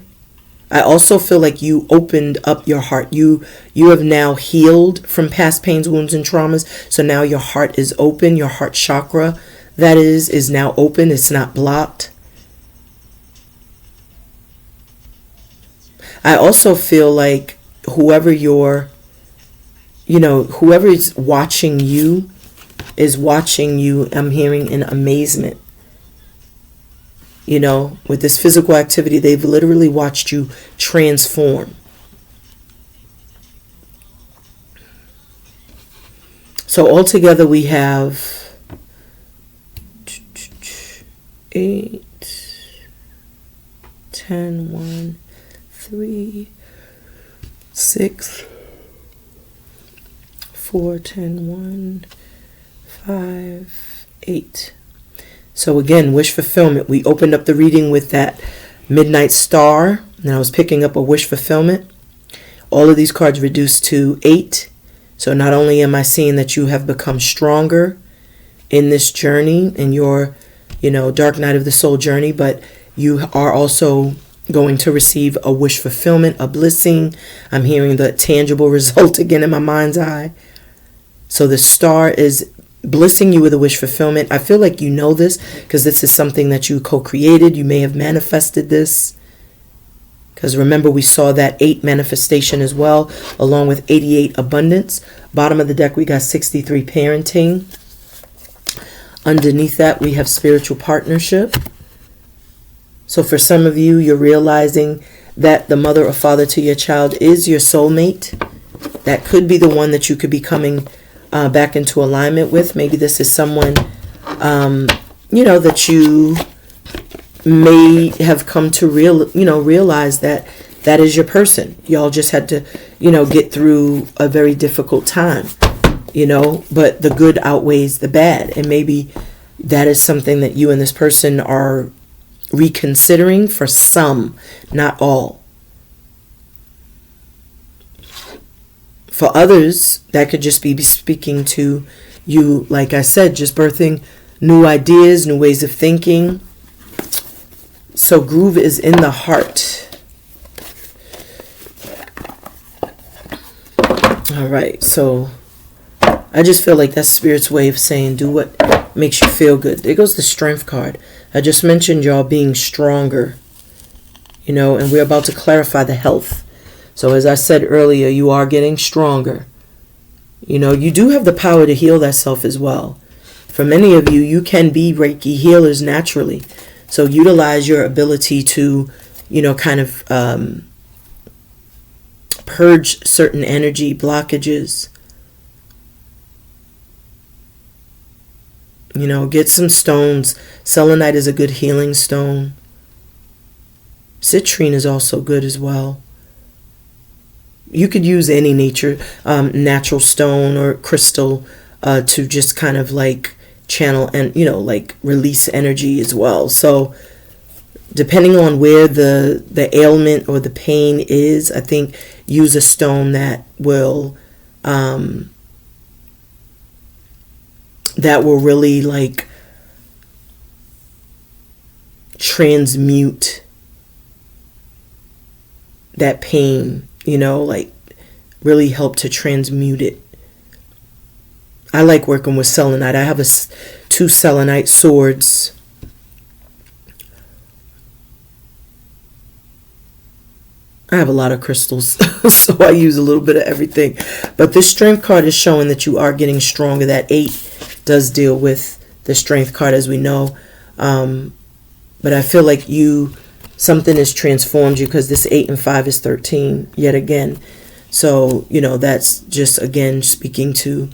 I also feel like you opened up your heart. You have now healed from past pains, wounds, and traumas. So now your heart is open. Your heart chakra, that is now open. It's not blocked. I also feel like whoever is watching you is watching you, I'm hearing, in amazement. With this physical activity, they've literally watched you transform. So altogether we have 8, 10, 1, 3, 6, 4, 10, 1, 5, 8. So again, wish fulfillment. We opened up the reading with that Midnight Star, and I was picking up a wish fulfillment. All of these cards reduced to 8. So not only am I seeing that you have become stronger in this journey, in your, dark night of the soul journey, but you are also going to receive a wish fulfillment, a blessing. I'm hearing the tangible result again in my mind's eye. So the star is blessing you with a wish fulfillment. I feel like you know this, because this is something that you co-created. You may have manifested this, because remember, we saw that 8 manifestation as well, along with 88 abundance. Bottom of the deck, we got 63 parenting. Underneath that, we have spiritual partnership. So for some of you, you're realizing that the mother or father to your child is your soulmate. That could be the one that you could be coming back into alignment with. Maybe this is someone, that you may have come to realize that that is your person. Y'all just had to, get through a very difficult time, but the good outweighs the bad. And maybe that is something that you and this person are reconsidering for some, not all. For others, that could just be speaking to you, like I said, just birthing new ideas, new ways of thinking. So groove is in the heart. All right, so I just feel like that's Spirit's way of saying do what makes you feel good. There goes the Strength card. I just mentioned y'all being stronger, and we're about to clarify the health. So as I said earlier, you are getting stronger. You do have the power to heal that self as well. For many of you, you can be Reiki healers naturally. So utilize your ability to, kind of purge certain energy blockages. Get some stones. Selenite is a good healing stone. Citrine is also good as well. You could use any natural stone or crystal to just kind of like channel and, release energy as well. So depending on where the ailment or the pain is, I think use a stone that will really like transmute that pain, really help to transmute it. I like working with selenite. I have 2 selenite swords. I have a lot of crystals, so I use a little bit of everything. But this Strength card is showing that you are getting stronger. That 8 does deal with the Strength card, as we know. But I feel like something has transformed you, because this 8 and 5 is 13 yet again. So, that's just, again, speaking to,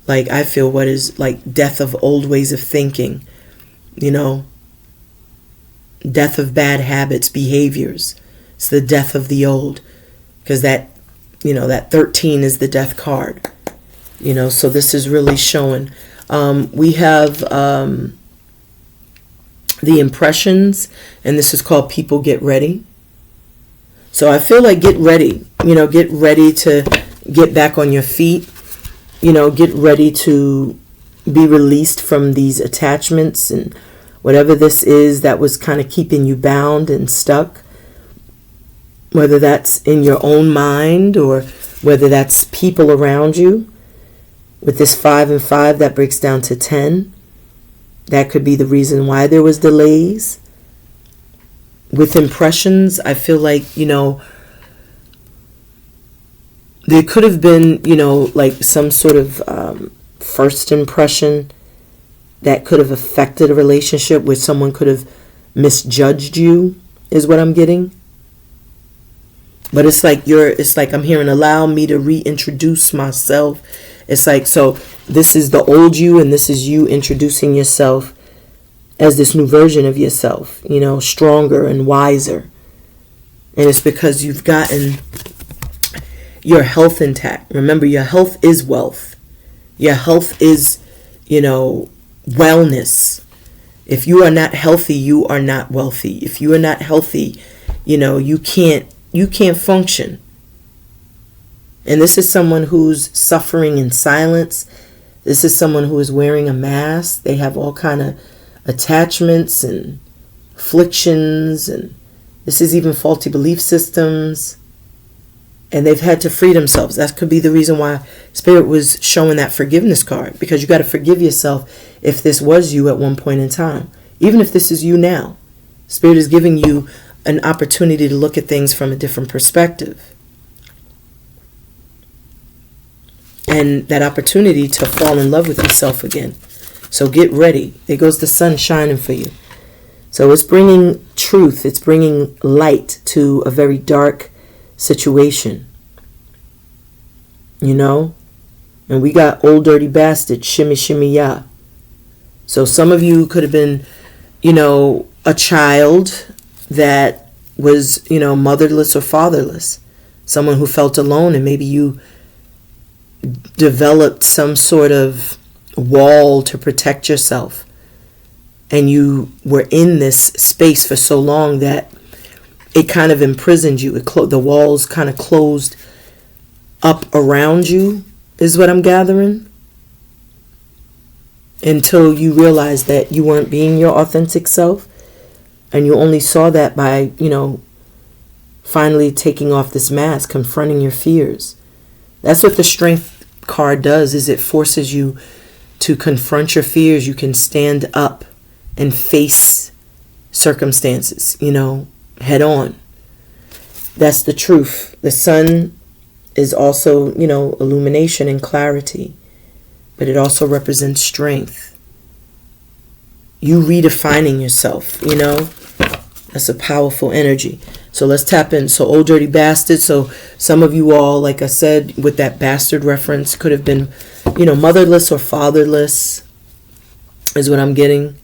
like, I feel what is, like, death of old ways of thinking, death of bad habits, behaviors. It's the death of the old, because that 13 is the death card, so this is really showing. We have the impressions, and this is called People Get Ready. So I feel like get ready, get ready to get back on your feet, get ready to be released from these attachments and whatever this is that was kind of keeping you bound and stuck, whether that's in your own mind or whether that's people around you. With this 5 and 5, that breaks down to 10. That could be the reason why there was delays. With impressions, I feel like, there could have been, like some sort of first impression that could have affected a relationship, where someone could have misjudged you, is what I'm getting. But it's like I'm hearing, allow me to reintroduce myself. It's like, so this is the old you, and this is you introducing yourself as this new version of yourself, stronger and wiser. And it's because you've gotten your health intact. Remember, your health is wealth. Your health is, wellness. If you are not healthy, you are not wealthy. If you are not healthy, you can't function. And this is someone who's suffering in silence. This is someone who is wearing a mask. They have all kind of attachments and afflictions, and this is even faulty belief systems. And they've had to free themselves. That could be the reason why Spirit was showing that forgiveness card, because you got to forgive yourself if this was you at one point in time. Even if this is you now, Spirit is giving you an opportunity to look at things from a different perspective. And that opportunity to fall in love with yourself again. So get ready. There goes the sun shining for you. So it's bringing truth. It's bringing light to a very dark situation. And we got old dirty bastard, shimmy, shimmy, ya. So some of you could have been, a child that was, motherless or fatherless, someone who felt alone, and maybe you developed some sort of wall to protect yourself, and you were in this space for so long that it kind of imprisoned you. The walls kind of closed up around you, is what I'm gathering, until you realized that you weren't being your authentic self, and you only saw that by, finally taking off this mask, confronting your fears. That's what the Strength card does, is it forces you to confront your fears. You can stand up and face circumstances, head on. That's the truth. The sun is also, illumination and clarity, but it also represents strength. You redefining yourself, that's a powerful energy. So let's tap in. So old dirty bastard. So some of you all, like I said, with that bastard reference, could have been, motherless or fatherless, is what I'm getting.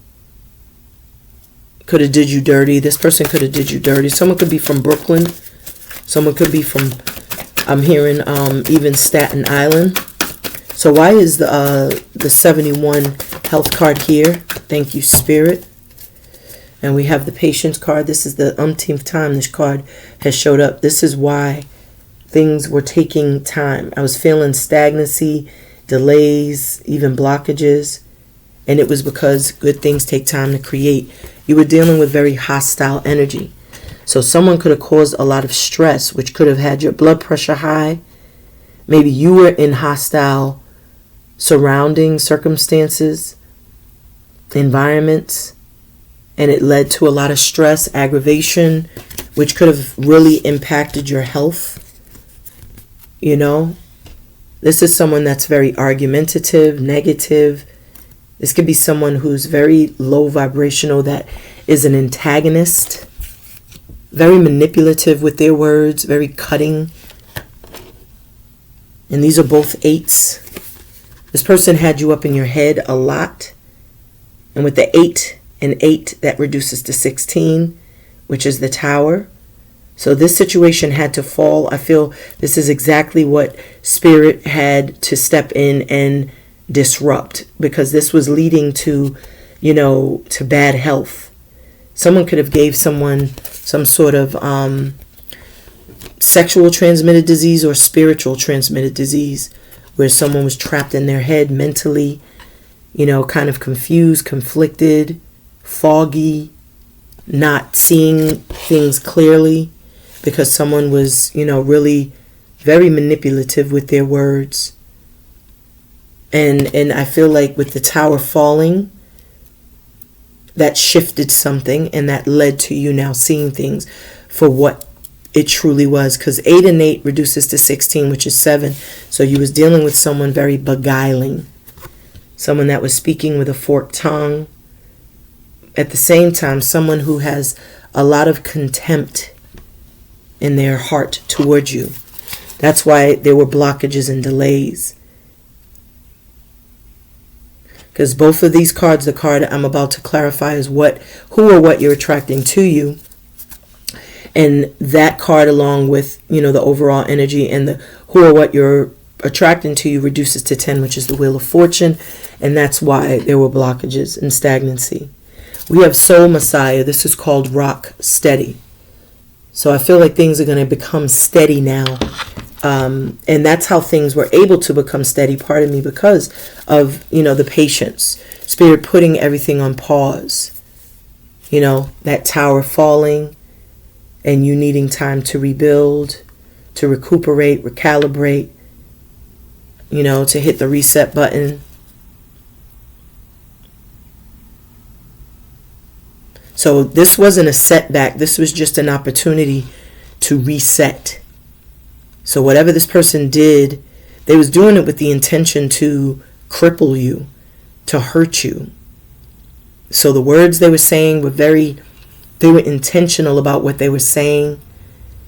Could have did you dirty. This person could have did you dirty. Someone could be from Brooklyn. Someone could be from, I'm hearing, even Staten Island. So why is the 71 health card here? Thank you, Spirit. And we have the patience card. This is the umpteenth time this card has showed up. This is why things were taking time. I was feeling stagnancy, delays, even blockages. And it was because good things take time to create. You were dealing with very hostile energy. So someone could have caused a lot of stress, which could have had your blood pressure high. Maybe you were in hostile surrounding circumstances, environments, and it led to a lot of stress, aggravation, which could have really impacted your health. This is someone that's very argumentative, negative. This could be someone who's very low vibrational, that is an antagonist, very manipulative with their words, very cutting. And these are both 8s. This person had you up in your head a lot. And with the 8 and 8, that reduces to 16, which is the Tower. So this situation had to fall. I feel this is exactly what Spirit had to step in and disrupt, because this was leading to, to bad health. Someone could have gave someone some sort of sexual transmitted disease or spiritual transmitted disease, where someone was trapped in their head mentally, kind of confused, conflicted, foggy, not seeing things clearly, because someone was, really very manipulative with their words. And I feel like with the Tower falling, that shifted something, and that led to you now seeing things for what it truly was. Because 8 and 8 reduces to 16, which is 7. So you was dealing with someone very beguiling, someone that was speaking with a forked tongue. At the same time, someone who has a lot of contempt in their heart towards you. That's why there were blockages and delays. Because both of these cards, the card I'm about to clarify is who or what you're attracting to you. And that card, along with, the overall energy, and the who or what you're attracting to you, reduces to 10, which is the Wheel of Fortune. And that's why there were blockages and stagnancy. We have Soul Messiah. This is called Rock Steady. So I feel like things are going to become steady now. And that's how things were able to become steady, pardon me, because of, the patience. Spirit putting everything on pause. That Tower falling, and you needing time to rebuild, to recuperate, recalibrate, to hit the reset button. So this wasn't a setback. This was just an opportunity to reset. So whatever this person did, they was doing it with the intention to cripple you, to hurt you. So the words they were saying were they were intentional about what they were saying,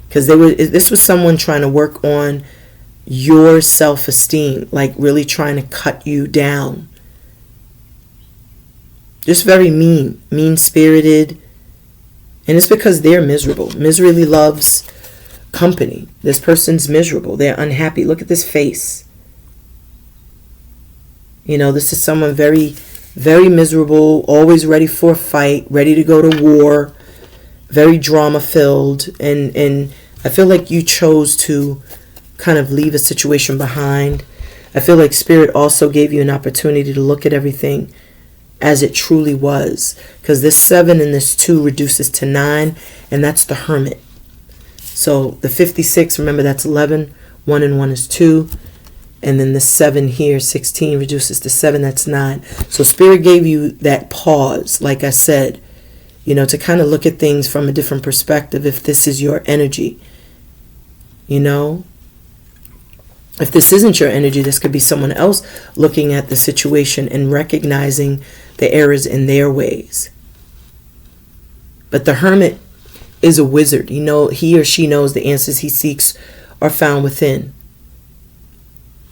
because this was someone trying to work on your self-esteem, like really trying to cut you down. Just very mean-spirited, And it's because they're miserable. Misery loves company. This person's miserable. They're unhappy. Look at this face. You know, this is someone very, very miserable, always ready for a fight, ready to go to war, very drama filled. And I feel like you chose to kind of leave a situation behind. I feel like Spirit also gave you an opportunity to look at everything as it truly was. Because this 7 and this 2 reduces to 9, and that's the Hermit. So the 56, remember that's 11, 1 and 1 is 2. And then the 7 here, 16, reduces to 7, that's 9. So Spirit gave you that pause, like I said, you know, to kind of look at things from a different perspective if this is your energy. You know, if this isn't your energy, this could be someone else looking at the situation and recognizing the errors in their ways. But the Hermit is a wizard. You know, he or she knows the answers he seeks are found within.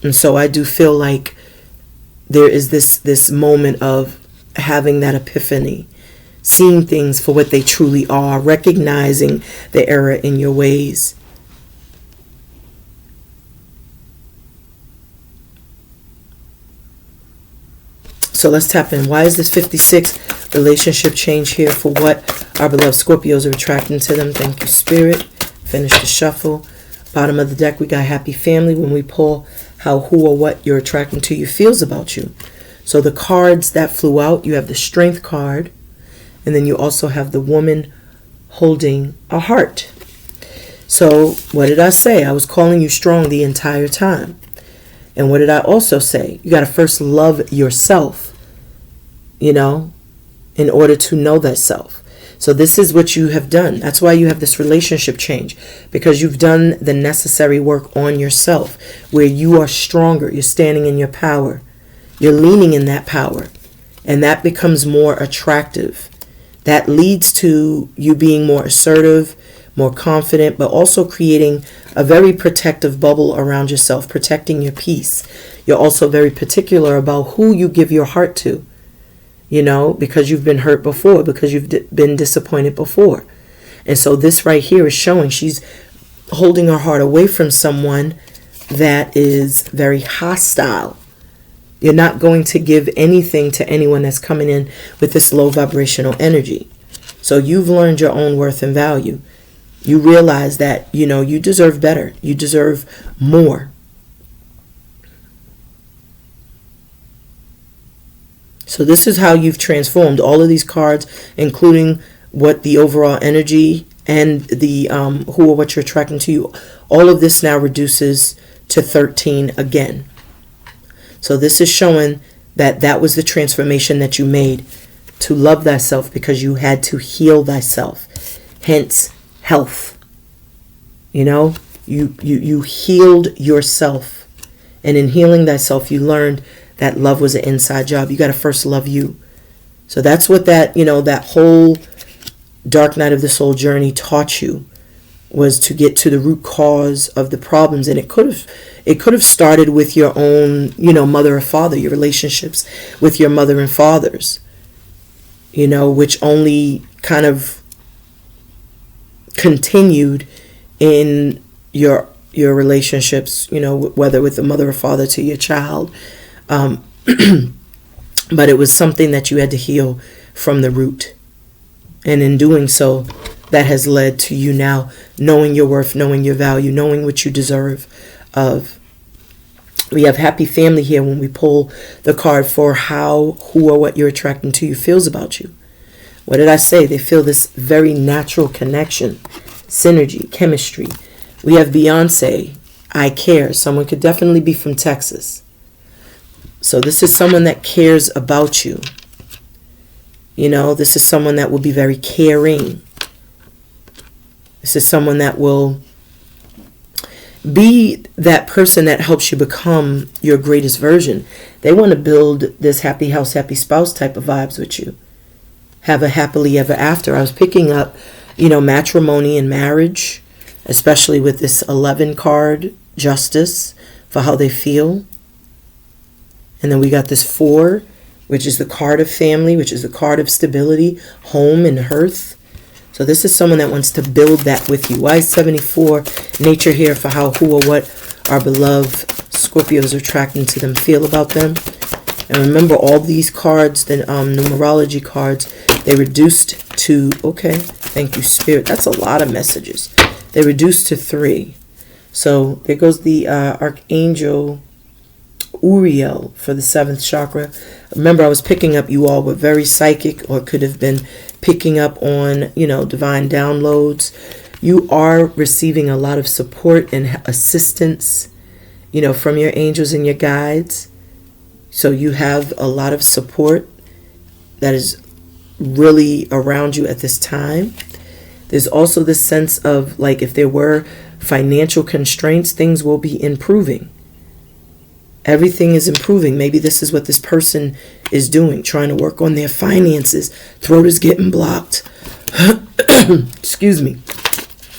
And so I do feel like there is this moment of having that epiphany, seeing things for what they truly are, recognizing the error in your ways. So let's tap in. Why is this 56 relationship change here? For what our beloved Scorpios are attracting to them? Thank you, Spirit. Finish the shuffle. Bottom of the deck, we got happy family. When we pull how, who, or what you're attracting to you feels about you. So the cards that flew out, you have the Strength card. And then you also have the woman holding a heart. So what did I say? I was calling you strong the entire time. And what did I also say? You got to first love yourself, you know, in order to know thyself. So this is what you have done. That's why you have this relationship change, because you've done the necessary work on yourself, where you are stronger. You're standing in your power. You're leaning in that power, and that becomes more attractive. That leads to you being more assertive, more confident, but also creating a very protective bubble around yourself, protecting your peace. You're also very particular about who you give your heart to, you know, because you've been hurt before, because you've been disappointed before. And so this right here is showing she's holding her heart away from someone that is very hostile. You're not going to give anything to anyone that's coming in with this low vibrational energy. So you've learned your own worth and value. You realize that, you know, you deserve better. You deserve more. So this is how you've transformed all of these cards, including what the overall energy and the who or what you're attracting to you. All of this now reduces to 13 again. So this is showing that that was the transformation that you made to love thyself, because you had to heal thyself. Hence, health. You know, you healed yourself. And in healing thyself, you learned that love was an inside job. You got to first love you. So that's what that, you know, that whole dark night of the soul journey taught you, was to get to the root cause of the problems. And it could have started with your own, you know, mother or father, your relationships with your mother and fathers, you know, which only kind of continued in your relationships, you know, whether with the mother or father to your child. But it was something that you had to heal from the root. And in doing so, that has led to you now knowing your worth, knowing your value, knowing what you deserve of. We have happy family here when we pull the card for how, who, or what you're attracting to you feels about you. What did I say? They feel this very natural connection, synergy, chemistry. We have Beyonce, I care. Someone could definitely be from Texas. So this is someone that cares about you. You know, this is someone that will be very caring. This is someone that will be that person that helps you become your greatest version. They want to build this happy house, happy spouse type of vibes with you. Have a happily ever after. I was picking up, you know, matrimony and marriage, especially with this 11 card, justice, for how they feel. And then we got this 4, which is the card of family, which is the card of stability, home and hearth. So this is someone that wants to build that with you. Why 74? Nature here for how, who, or what our beloved Scorpios are attracting to them feel about them. And remember, all these cards, the numerology cards, they reduced to, okay, thank you, Spirit. That's a lot of messages. They reduced to 3. So there goes the Archangel Uriel for the 7th chakra. Remember, I was picking up you all were very psychic, or could have been picking up on, divine downloads. You are receiving a lot of support and assistance, from your angels and your guides. So you have a lot of support that is really around you at this time. There's also this sense of, like, if there were financial constraints, things will be improving. Everything is improving. Maybe this is what this person is doing, trying to work on their finances. Throat is getting blocked. Excuse me.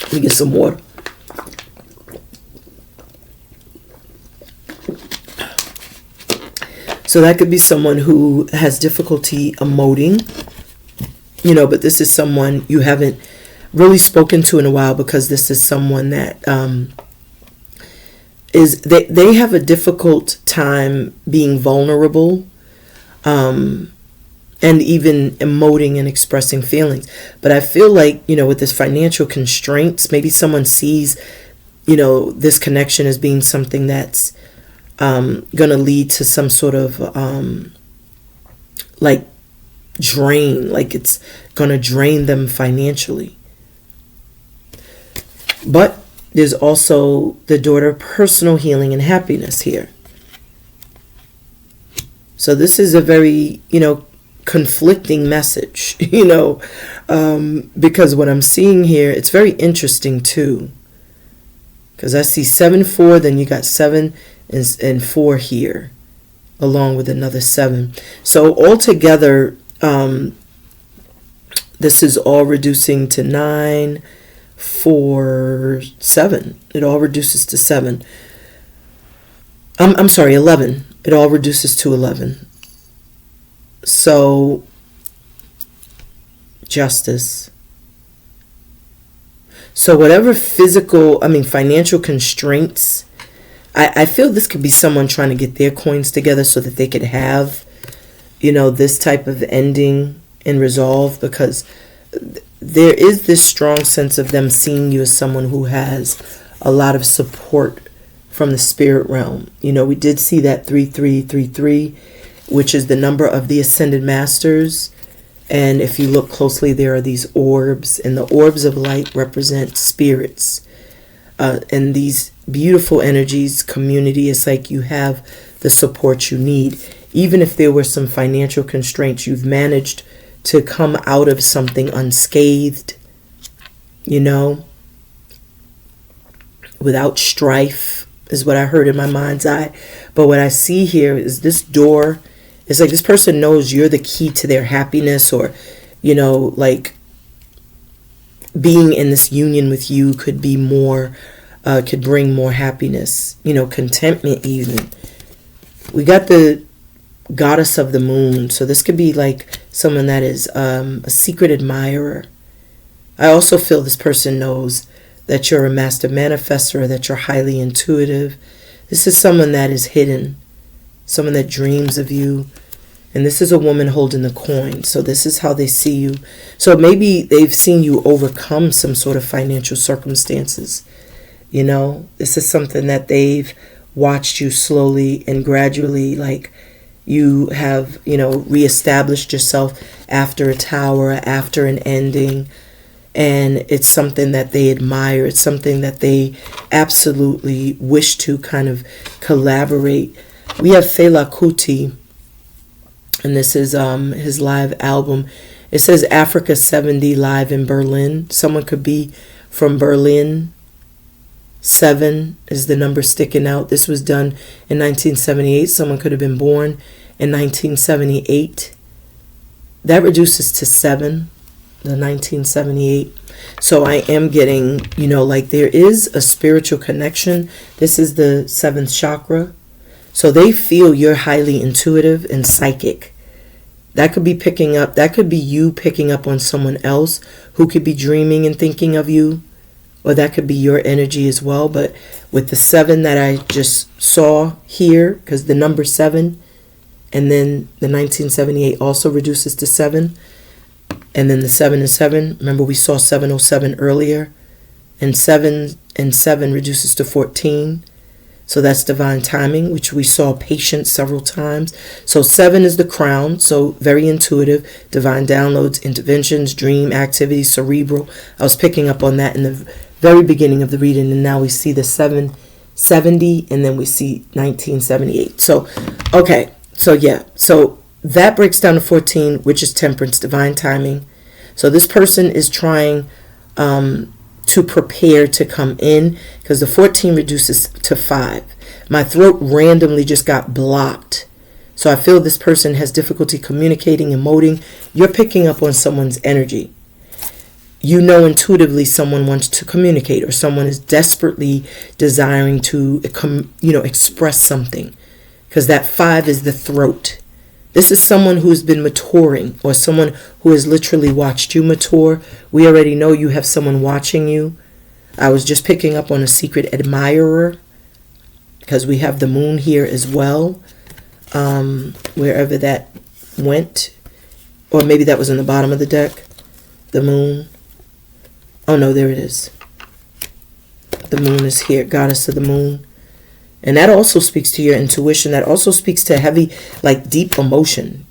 Let me get some water. So that could be someone who has difficulty emoting, but this is someone you haven't really spoken to in a while, because this is someone that they have a difficult time being vulnerable, and even emoting and expressing feelings. But I feel like, with this financial constraints, maybe someone sees, this connection as being something that's going to lead to some sort of drain, like it's going to drain them financially. But there's also the daughter personal healing and happiness here. So this is a very, conflicting message, because what I'm seeing here, it's very interesting too. Because I see 7, 4, then you got 7 and 4 here, along with another 7. So altogether, this is all reducing to 9, 4, 7. It all reduces to 7. I'm sorry, 11. It all reduces to 11. So, justice. So whatever financial constraints, I feel this could be someone trying to get their coins together so that they could have, this type of ending and resolve, because there is this strong sense of them seeing you as someone who has a lot of support from the spirit realm. We did see that 3333, which is the number of the ascended masters. And if you look closely, there are these orbs, and the orbs of light represent spirits. And these beautiful energies, community, it's like you have the support you need. Even if there were some financial constraints, you've managed to come out of something unscathed, without strife, is what I heard in my mind's eye. But what I see here is this door. It's like this person knows you're the key to their happiness, or, being in this union with you could be more, could bring more happiness, contentment even. We got the goddess of the moon. So this could be like someone that is a secret admirer. I also feel this person knows that you're a master manifestor, that you're highly intuitive. This is someone that is hidden, someone that dreams of you. And this is a woman holding the coin. So this is how they see you. So maybe they've seen you overcome some sort of financial circumstances. This is something that they've watched you slowly and gradually, like you have, reestablished yourself after a tower, after an ending. And it's something that they admire. It's something that they absolutely wish to kind of collaborate. We have Fela Kuti, and this is his live album. It says Africa 70 live in Berlin. Someone could be from Berlin. 7 is the number sticking out. This was done in 1978. Someone could have been born in 1978. That reduces to 7, the 1978. So I am getting, there is a spiritual connection. This is the 7th chakra. So they feel you're highly intuitive and psychic. That could be picking up, that could be you picking up on someone else who could be dreaming and thinking of you, or that could be your energy as well. But with the 7 that I just saw here, because the number 7, and then the 1978 also reduces to 7, and then the 7 and 7, remember we saw 707 earlier, and 7 and 7 reduces to 14. So that's divine timing, which we saw patience several times. So 7 is the crown, so very intuitive, divine downloads, interventions, dream activities, cerebral. I was picking up on that in the very beginning of the reading, and now we see the 770, and then we see 1978. So, okay, so yeah, so that breaks down to 14, which is temperance, divine timing. So this person is trying to prepare to come in, because the 14 reduces to 5. My throat randomly just got blocked, so I feel this person has difficulty communicating, emoting. You're picking up on someone's energy. You know intuitively someone wants to communicate, or someone is desperately desiring to express something, because that 5 is the throat. This is someone who's been maturing, or someone who has literally watched you mature. We already know you have someone watching you. I was just picking up on a secret admirer, because we have the moon here as well, wherever that went. Or maybe that was in the bottom of the deck, the moon. Oh no, there it is. The moon is here, goddess of the moon. And that also speaks to your intuition. That also speaks to heavy, like deep emotion,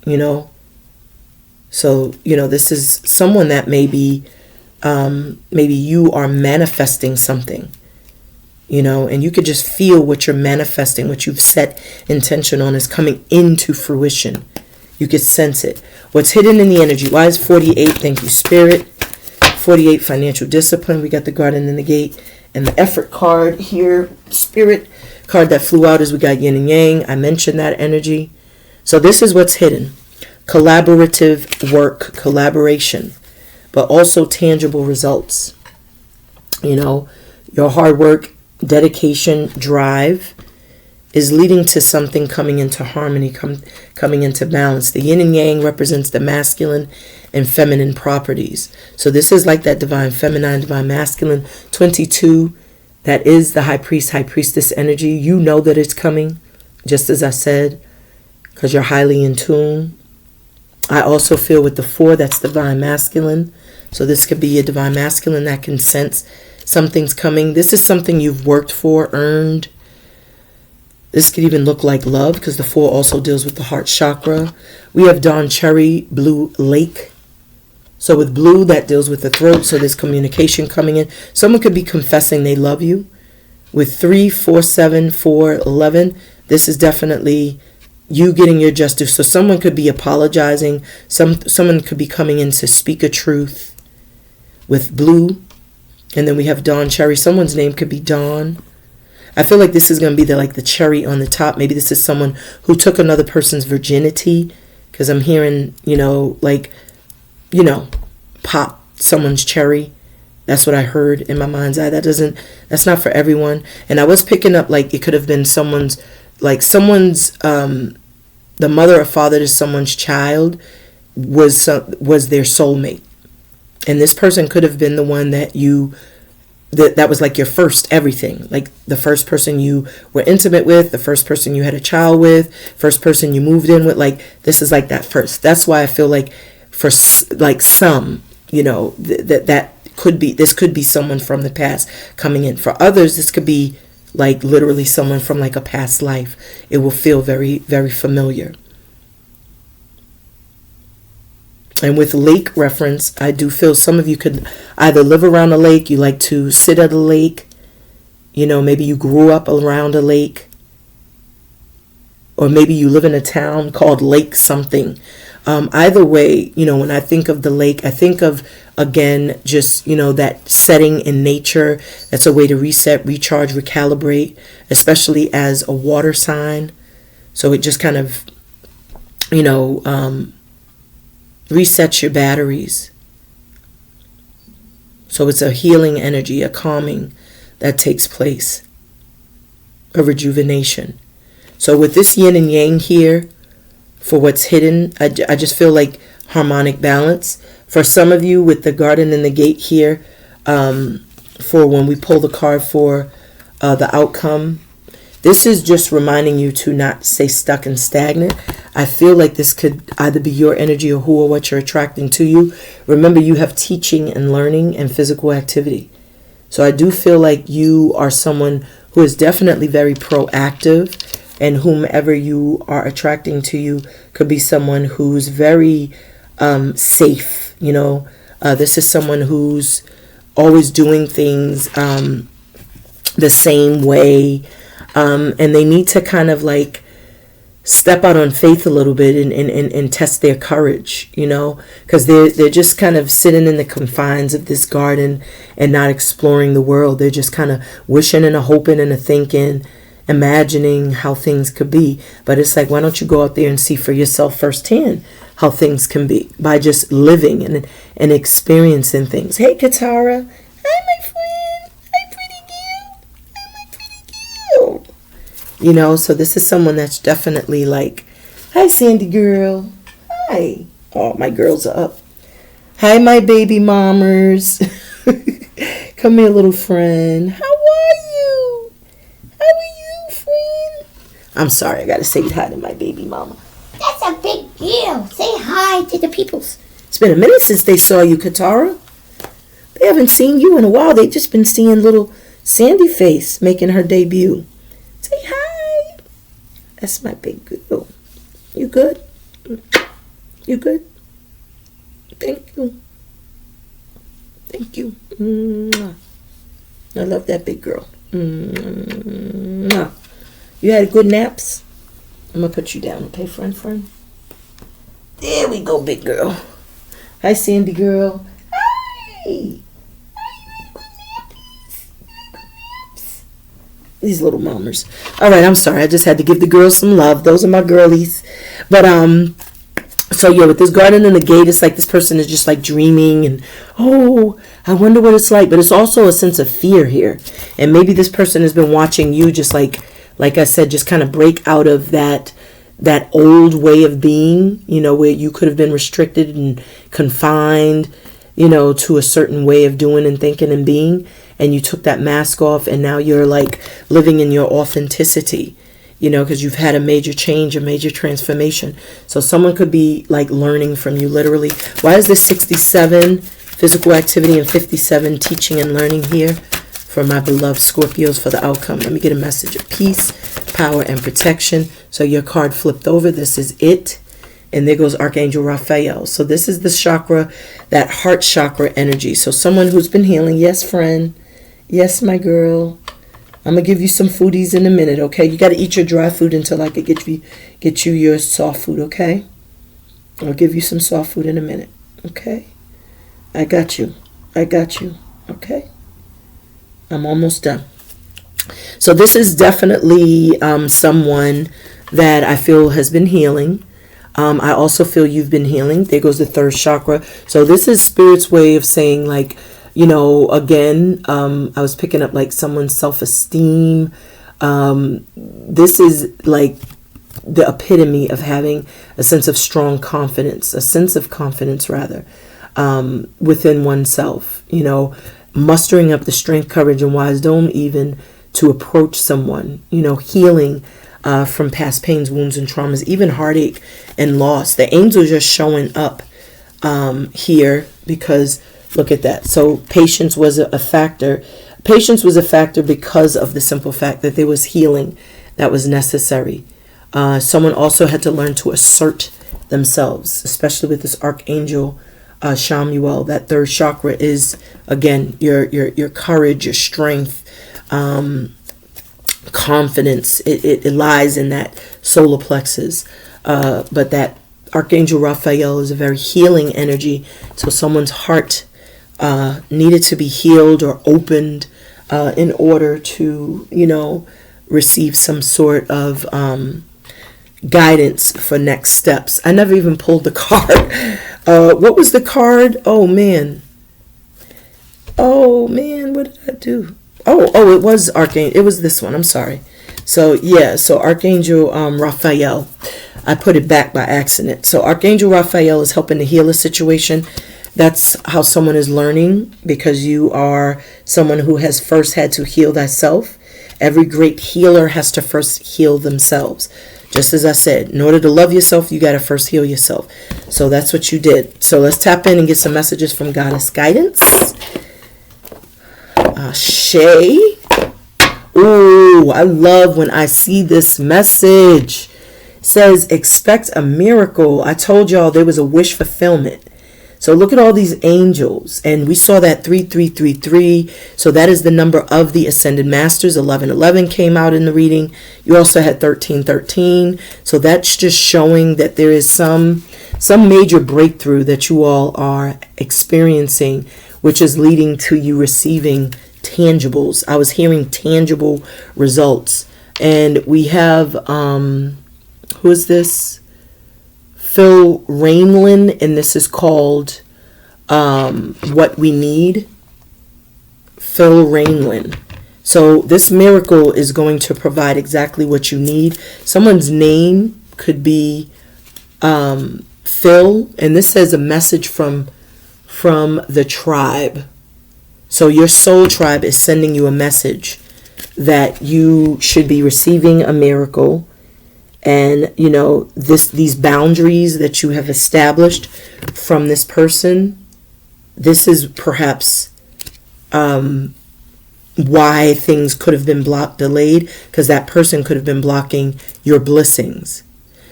So, this is someone that maybe you are manifesting something, and you could just feel what you're manifesting, what you've set intention on is coming into fruition. You could sense it. What's hidden in the energy? Why is 48? Thank you, Spirit. 48, financial discipline. We got the Garden in the Gate. And the effort card here, Spirit. Card that flew out is we got yin and yang. I mentioned that energy. So this is what's hidden. Collaborative work, collaboration, but also tangible results. Your hard work, dedication, drive is leading to something coming into harmony, coming into balance. The yin and yang represents the masculine and feminine properties. So this is like that divine feminine, divine masculine. 22, that is the high priest, high priestess energy. You know that it's coming, just as I said, because you're highly in tune. I also feel with the 4, that's divine masculine. So this could be a divine masculine that can sense something's coming. This is something you've worked for, earned. This could even look like love, because the 4 also deals with the heart chakra. We have Dawn Cherry, blue lake. So with blue, that deals with the throat. So there's communication coming in. Someone could be confessing they love you. With 3, 4, 7, 4, 11, this is definitely you getting your just due. So someone could be apologizing. Someone could be coming in to speak a truth with blue. And then we have Dawn Cherry. Someone's name could be Dawn. I feel like this is going to be the cherry on the top. Maybe this is someone who took another person's virginity, because I'm hearing, pop someone's cherry. That's what I heard in my mind's eye. That's not for everyone. And I was picking up, it could have been someone's, the mother or father to someone's child was their soulmate. And this person could have been the one that that was like your first everything, like the first person you were intimate with, the first person you had a child with, first person you moved in with. This is like that first. That's why I feel like for some, that this could be someone from the past coming in. For others, this could be literally someone from a past life. It will feel very, very familiar. And with lake reference, I do feel some of you could either live around a lake, you like to sit at a lake, maybe you grew up around a lake, or maybe you live in a town called Lake something. Either way, when I think of the lake, I think of, again, just, that setting in nature. That's a way to reset, recharge, recalibrate, especially as a water sign. So it just kind of, resets your batteries. So it's a healing energy, a calming that takes place, a rejuvenation. So with this yin and yang here, for what's hidden. I just feel like harmonic balance. For some of you with the garden and the gate here, for when we pull the card for the outcome, this is just reminding you to not stay stuck and stagnant. I feel like this could either be your energy or who or what you're attracting to you. Remember, you have teaching and learning and physical activity. So I do feel like you are someone who is definitely very proactive, and whomever you are attracting to you could be someone who's very safe. You know, this is someone who's always doing things the same way, and they need to kind of like step out on faith a little bit and test their courage, you know, because they're just kind of sitting in the confines of this garden and not exploring the world. They're just kind of wishing and a hoping and a thinking, imagining how things could be. But it's like, why don't you go out there and see for yourself firsthand how things can be by just living and experiencing things. Hey, Katara. Hi, my friend. Hi, pretty girl. Hi, my pretty girl. You know, so this is someone that's definitely like, hi, Sandy girl. Hi. Oh, my girls are up. Hi, my baby mammers. Come here, little friend. How are you? How are you, friend? I'm sorry, I got to say hi to my baby mama. That's a big deal. Say hi to the peoples. It's been a minute since they saw you, Katara. They haven't seen you in a while. They've just been seeing little Sandy face making her debut. Say hi. That's my big girl. You good? You good? Thank you. Thank you. Mwah. I love that big girl. Mwah. You had good naps? I'm going to put you down, okay, friend? There we go, big girl. Hi, Sandy girl. Hi. These little mamas. All right, I'm sorry. I just had to give the girls some love. Those are my girlies. But, so yeah, with this garden and the gate, it's like this person is just like dreaming and, oh, I wonder what it's like. But it's also a sense of fear here. And maybe this person has been watching you just like I said, just kind of break out of that old way of being, you know, where you could have been restricted and confined, you know, to a certain way of doing and thinking and being. And you took that mask off and now you're like living in your authenticity, you know, because you've had a major change, a major transformation. So someone could be like learning from you literally. Why is this 67 physical activity and 57 teaching and learning here? For my beloved Scorpios for the outcome. Let me get a message of peace, power, and protection. So your card flipped over. This is it. And there goes Archangel Raphael. So this is the chakra, that heart chakra energy. So someone who's been healing. Yes, friend. Yes, my girl. I'm going to give you some foodies in a minute, okay? You got to eat your dry food until I could get you your soft food, okay? I'll give you some soft food in a minute, okay? I got you. Okay? I'm almost done. So this is definitely someone that I feel has been healing. I also feel you've been healing. There goes the third chakra. So this is Spirit's way of saying, like, you know, again, I was picking up like someone's self-esteem. This is like the epitome of having a sense of strong confidence, a sense of confidence rather, within oneself, you know, mustering up the strength, courage, and wisdom even to approach someone, you know, healing from past pains, wounds, and traumas, even heartache and loss. The angels are showing up here because look at that. So patience was a factor. Patience was a factor because of the simple fact that there was healing that was necessary. Someone also had to learn to assert themselves, especially with this Archangel Shamuel. That third chakra is, again, your courage, your strength, confidence. It lies in that solar plexus. But that Archangel Raphael is a very healing energy. So someone's heart needed to be healed or opened in order to, you know, receive some sort of guidance for next steps. I never even pulled the card. What was the card? Oh man, what did I do? It was Archangel. It was this one. I'm sorry. So yeah, so Archangel Raphael. I put it back by accident. So Archangel Raphael is helping to heal a situation. That's how someone is learning, because you are someone who has first had to heal thyself. Every great healer has to first heal themselves. Just as I said, in order to love yourself, you got to first heal yourself. So that's what you did. So let's tap in and get some messages from Goddess Guidance. Shay. Ooh, I love when I see this message. It says, expect a miracle. I told y'all there was a wish fulfillment. So look at all these angels. And we saw that 3333. So that is the number of the Ascended Masters. 1111 came out in the reading. You also had 1313. So that's just showing that there is some major breakthrough that you all are experiencing, which is leading to you receiving tangibles. I was hearing tangible results. And we have, who is this? Phil Rainlin, and this is called What We Need. Phil Rainlin. So this miracle is going to provide exactly what you need. Someone's name could be Phil, and this says a message from the tribe. So your soul tribe is sending you a message that you should be receiving a miracle. And, you know, these boundaries that you have established from this person, this is perhaps why things could have been delayed, because that person could have been blocking your blessings.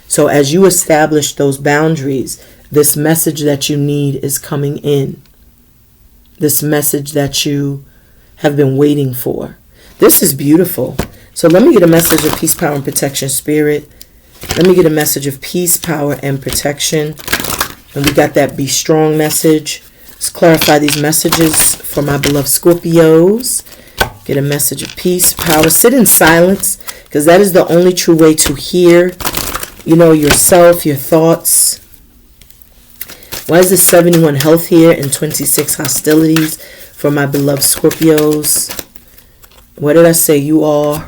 So as you establish those boundaries, this message that you need is coming in. This message that you have been waiting for. This is beautiful. So let me get a message of peace, power, and protection, Spirit. Let me get a message of peace, power, and protection. And we got that be strong message. Let's clarify these messages for my beloved Scorpios. Get a message of peace, power. Sit in silence, because that is the only true way to hear, you know, yourself, your thoughts. Why is this 71 health here and 26 hostilities for my beloved Scorpios? What did I say? You all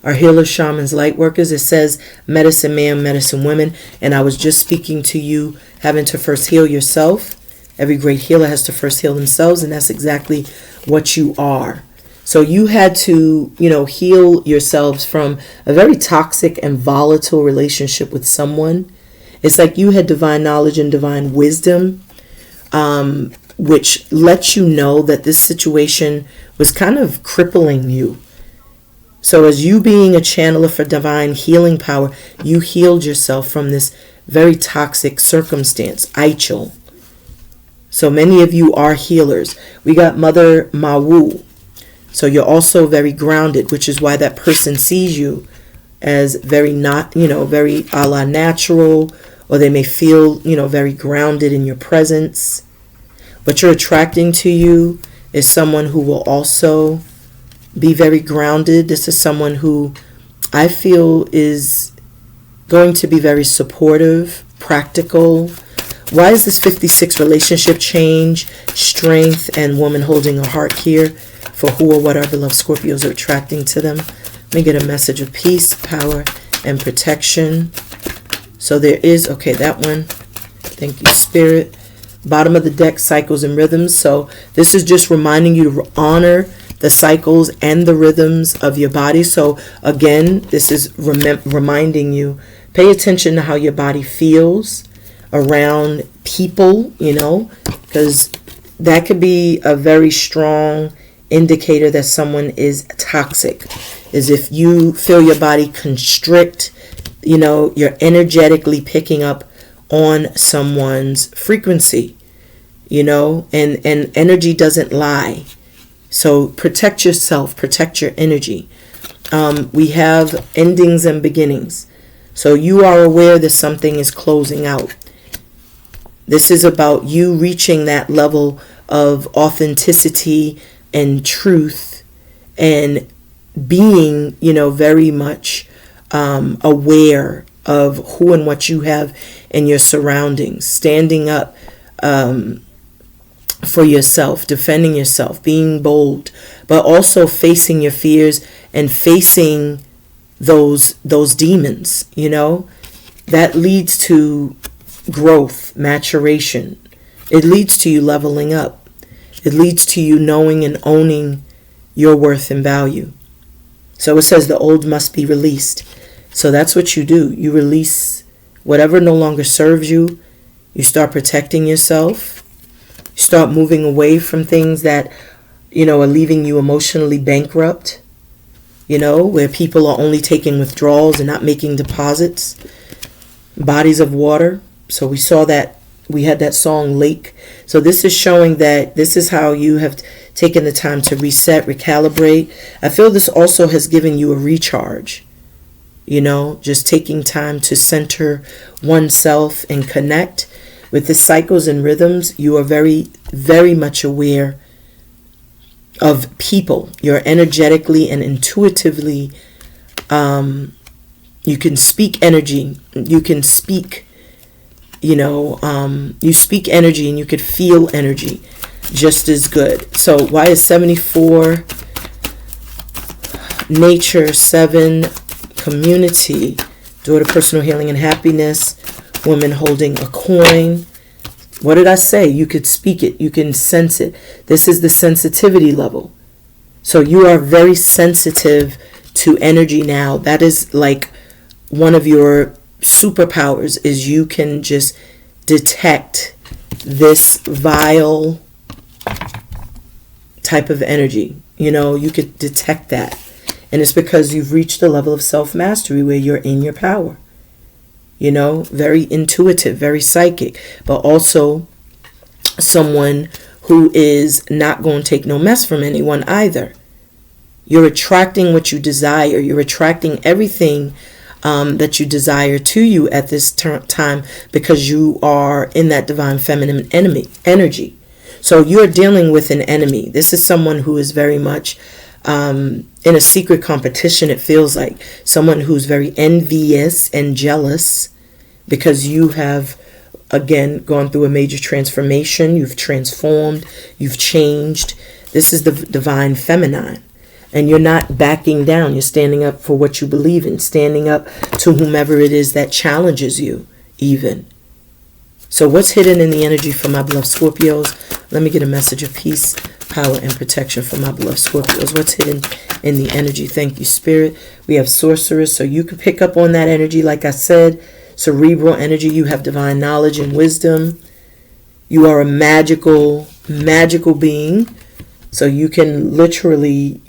are healers, shamans, light workers. It says medicine man, medicine women. And I was just speaking to you having to first heal yourself. Every great healer has to first heal themselves. And that's exactly what you are. So you had to, you know, heal yourselves from a very toxic and volatile relationship with someone. It's like you had divine knowledge and divine wisdom, which lets you know that this situation was kind of crippling you. So as you being a channeler for divine healing power, you healed yourself from this very toxic circumstance, Aichel. So many of you are healers. We got Mother Mawu. So you're also very grounded, which is why that person sees you as very not, you know, very a la natural, or they may feel, you know, very grounded in your presence. What you're attracting to you is someone who will also be very grounded. This is someone who I feel is going to be very supportive, practical. Why is this 56 relationship change, strength, and woman holding a heart here for who or what our beloved Scorpios are attracting to them? Let me get a message of peace, power, and protection. So there is, okay, that one. Thank you, Spirit. Bottom of the deck, cycles and rhythms. So this is just reminding you to honor the cycles and the rhythms of your body. So again, this is reminding you, pay attention to how your body feels around people, you know, because that could be a very strong indicator that someone is toxic. Is if you feel your body constrict, you know, you're energetically picking up on someone's frequency, you know, and energy doesn't lie. So protect yourself, protect your energy. We have endings and beginnings. So you are aware that something is closing out. This is about you reaching that level of authenticity and truth and being, you know, very much aware of who and what you have in your surroundings, standing up for yourself, defending yourself, being bold, but also facing your fears and facing those demons, you know. that leads to growth, maturation. It leads to you leveling up. It leads to you knowing and owning your worth and value. So it says the old must be released. So that's what you do. You release whatever no longer serves you. You start protecting yourself. You start moving away from things that, are leaving you emotionally bankrupt. Where people are only taking withdrawals and not making deposits. Bodies of water. So we saw that. We had that song Lake. So this is showing that this is how you have taken the time to reset, recalibrate. I feel this also has given you a recharge. Just taking time to center oneself and connect. With the cycles and rhythms, you are very, very much aware of people. You're energetically and intuitively, you can speak energy. You can speak, you speak energy and you could feel energy just as good. So why is 74 nature, 7 community, door to personal healing and happiness, woman holding a coin. What did I say? You could speak it. You can sense it. This is the sensitivity level. So you are very sensitive to energy now. That is like one of your superpowers, is you can just detect this vile type of energy. You could detect that. And it's because you've reached a level of self-mastery where you're in your power. Very intuitive, very psychic, but also someone who is not going to take no mess from anyone either. You're attracting what you desire. You're attracting everything that you desire to you at this time, because you are in that divine feminine energy. So you're dealing with an enemy. This is someone who is very much in a secret competition. It feels like someone who's very envious and jealous, because you have, again, gone through a major transformation. You've transformed. You've changed. This is the divine feminine. And you're not backing down. You're standing up for what you believe in, standing up to whomever it is that challenges you, even. So what's hidden in the energy for my beloved Scorpios? Let me get a message of peace, power, and protection for my beloved Scorpios. What's hidden in the energy? Thank you, Spirit. We have sorceress, so you can pick up on that energy. Like I said, cerebral energy. You have divine knowledge and wisdom. You are a magical being. So you can literally,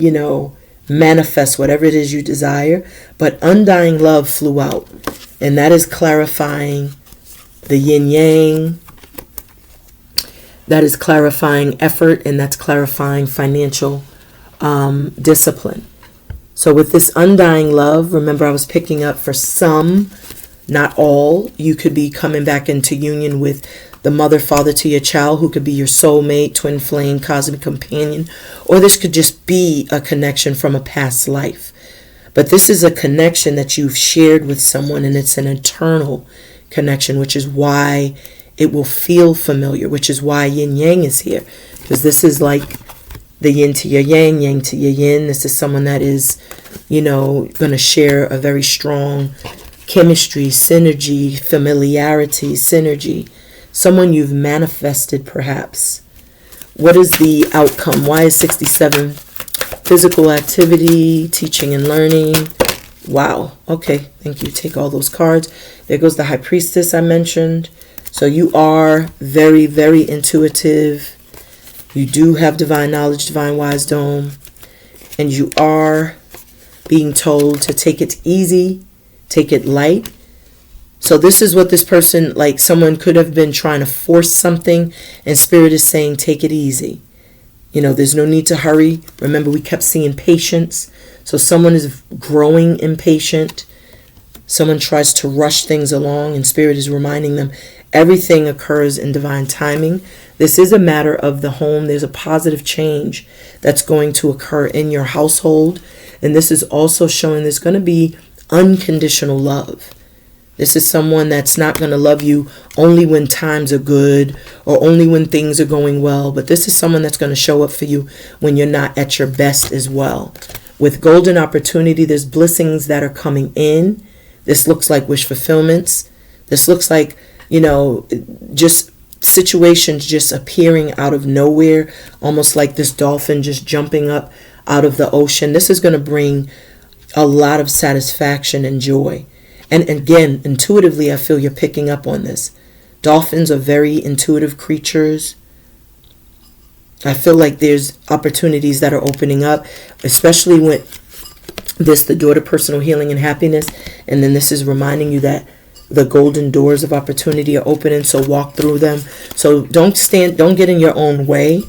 manifest whatever it is you desire. But undying love flew out. And that is clarifying the yin yang. That is clarifying effort. And that's clarifying financial discipline. So with this undying love, remember I was picking up for some, not all. You could be coming back into union with the mother, father to your child, who could be your soulmate, twin flame, cosmic companion, or this could just be a connection from a past life. But this is a connection that you've shared with someone, and it's an eternal connection, which is why it will feel familiar, which is why yin yang is here, because this is like the yin to your yang, yang to your yin. This is someone that is, going to share a very strong chemistry, synergy, familiarity, synergy. Someone you've manifested, perhaps. What is the outcome? Why is 67? Physical activity, teaching and learning. Wow. Okay. Thank you. Take all those cards. There goes the High Priestess I mentioned. So you are very, very intuitive. You do have divine knowledge, divine wisdom. And you are being told to take it easy, take it light. So this is what this person, like someone could have been trying to force something, and Spirit is saying, take it easy. There's no need to hurry. Remember, we kept seeing patience. So someone is growing impatient. Someone tries to rush things along, and Spirit is reminding them everything occurs in divine timing. This is a matter of the home. There's a positive change that's going to occur in your household. And this is also showing there's going to be unconditional love. This is someone that's not going to love you only when times are good or only when things are going well. But this is someone that's going to show up for you when you're not at your best as well. With golden opportunity, there's blessings that are coming in. This looks like wish fulfillments. This looks like, just situations just appearing out of nowhere, almost like this dolphin just jumping up out of the ocean. This is going to bring a lot of satisfaction and joy. And again, intuitively, I feel you're picking up on this. Dolphins are very intuitive creatures. I feel like there's opportunities that are opening up, especially with the door to personal healing and happiness. And then this is reminding you that the golden doors of opportunity are opening, so walk through them. So don't get in your own way.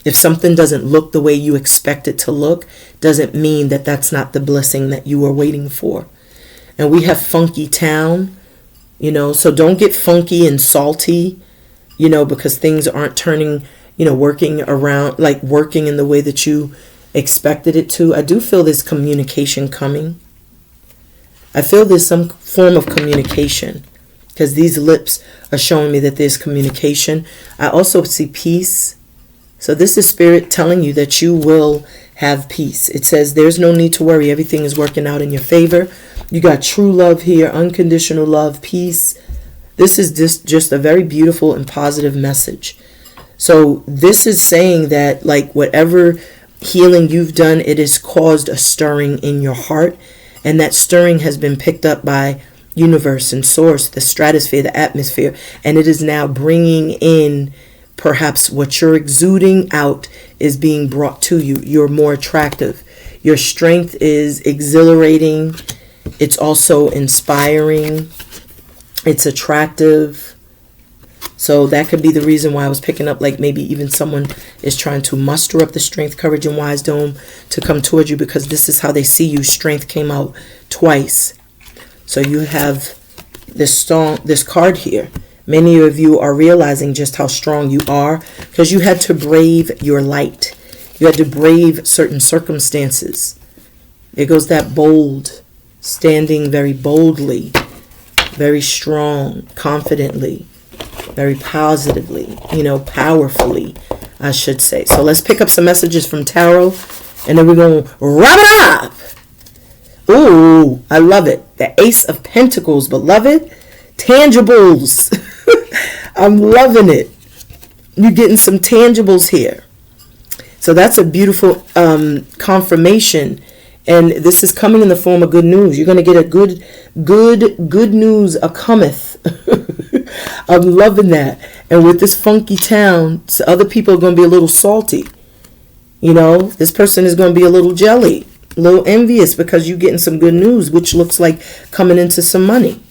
If something doesn't look the way you expect it to look, doesn't mean that that's not the blessing that you were waiting for. And we have funky town, so don't get funky and salty, because things aren't turning, working around, like working in the way that you expected it to. I do feel there's communication coming. I feel there's some form of communication, because these lips are showing me that there's communication. I also see peace. So this is Spirit telling you that you will have peace. It says there's no need to worry. Everything is working out in your favor. You got true love here, unconditional love, peace. This is just a very beautiful and positive message. So this is saying that, like, whatever healing you've done, it has caused a stirring in your heart. And that stirring has been picked up by universe and source, the stratosphere, the atmosphere. And it is now bringing in perhaps what you're exuding out is being brought to you. You're more attractive. Your strength is exhilarating. It's also inspiring. It's attractive. So that could be the reason why I was picking up, like maybe even someone is trying to muster up the strength, courage, and wisdom to come towards you, because this is how they see you. Strength came out twice. So you have this card here. Many of you are realizing just how strong you are, because you had to brave your light. You had to brave certain circumstances. It goes that bold, standing very boldly, very strong, confidently, very positively, powerfully, I should say. So let's pick up some messages from Tarot, and then we're going to wrap it up. Ooh, I love it. The Ace of Pentacles, beloved. Tangibles. I'm loving it. You're getting some tangibles here. So that's a beautiful confirmation. And this is coming in the form of good news. You're going to get a good news cometh. I'm loving that. And with this funky town, other people are going to be a little salty. This person is going to be a little jelly, a little envious, because you're getting some good news, which looks like coming into some money.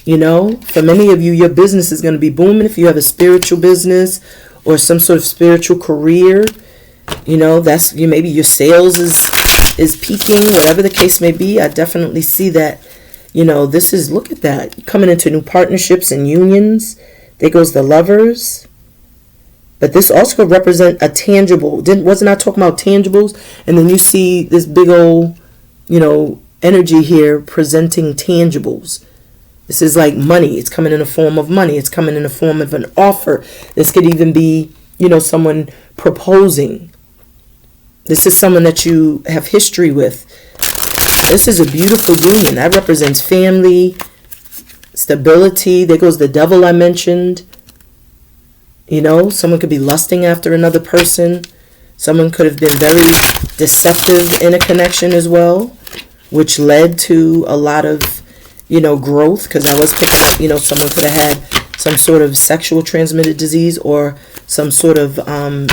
For many of you, your business is going to be booming. If you have a spiritual business or some sort of spiritual career, that's maybe your sales is peaking, whatever the case may be. I definitely see that. This is, look at that, coming into new partnerships and unions. There goes the Lovers. But this also could represent a tangible. Wasn't I talking about tangibles? And then you see this big old, energy here presenting tangibles. This is like money. It's coming in a form of money. It's coming in a form of an offer. This could even be, someone proposing. This is someone that you have history with. This is a beautiful union. That represents family, stability. There goes the Devil I mentioned. Someone could be lusting after another person. Someone could have been very deceptive in a connection as well, which led to a lot of, growth, because I was picking up, someone could have had some sort of sexual transmitted disease or some sort of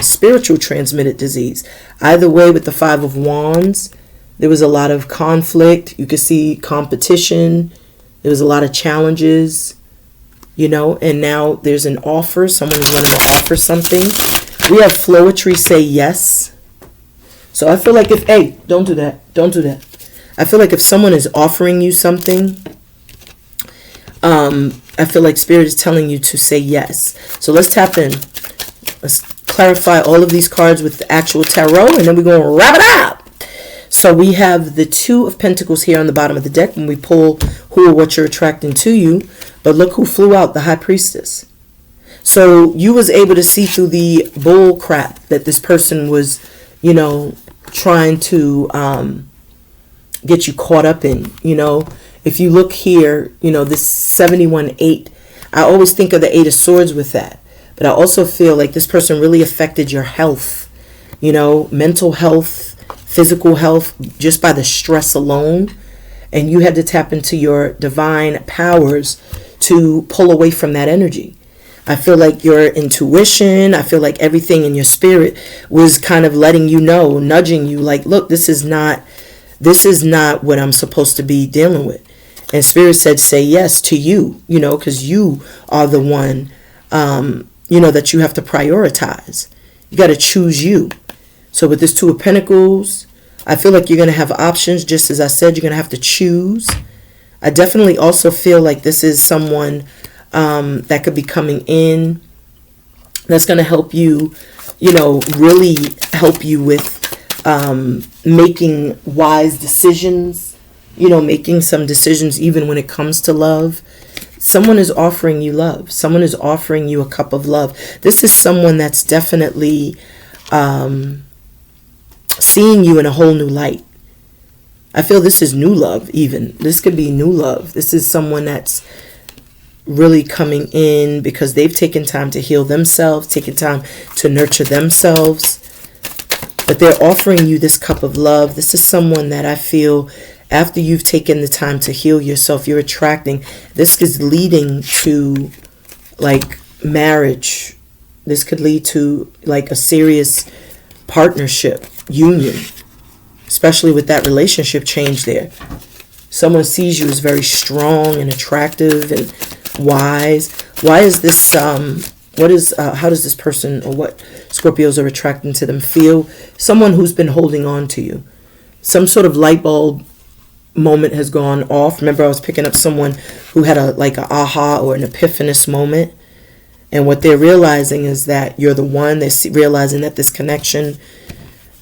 spiritual transmitted disease. Either way, with the Five of Wands, there was a lot of conflict. You could see competition. There was a lot of challenges, and now there's an offer. Someone's wanting to offer something. We have Flowetry say yes. So I feel like don't do that. I feel like if someone is offering you something, I feel like Spirit is telling you to say yes. So let's tap in. Let's clarify all of these cards with the actual tarot, and then we're going to wrap it up. So we have the Two of Pentacles here on the bottom of the deck when we pull who or what you're attracting to you. But look who flew out, the High Priestess. So you was able to see through the bull crap that this person was, trying to get you caught up in, If you look here, this 71-8, I always think of the 8 of swords with that. But I also feel like this person really affected your health, mental health, physical health, just by the stress alone. And you had to tap into your divine powers to pull away from that energy. I feel like your intuition, I feel like everything in your spirit was kind of letting you know, nudging you like, look, this is not what I'm supposed to be dealing with. And Spirit said, say yes to you, because you are the one, that you have to prioritize. You got to choose you. So with this 2 of Pentacles, I feel like you're going to have options. Just as I said, you're going to have to choose. I definitely also feel like this is someone that could be coming in that's going to help you, really help you with making wise decisions, making some decisions even when it comes to love. Someone is offering you love. Someone is offering you a cup of love. This is someone that's definitely seeing you in a whole new light. I feel this is new love even. This could be new love. This is someone that's really coming in because they've taken time to heal themselves, taken time to nurture themselves. But they're offering you this cup of love. This is someone that I feel after you've taken the time to heal yourself, you're attracting. This is leading to like marriage. This could lead to like a serious partnership, union, especially with that relationship change there. Someone sees you as very strong and attractive and wise. Why is this, how does this person or what Scorpios are attracting to them feel? Someone who's been holding on to you. Some sort of light bulb moment has gone off. Remember, I was picking up someone who had a aha or an epiphanous moment. And what they're realizing is that you're the one. They're realizing that this connection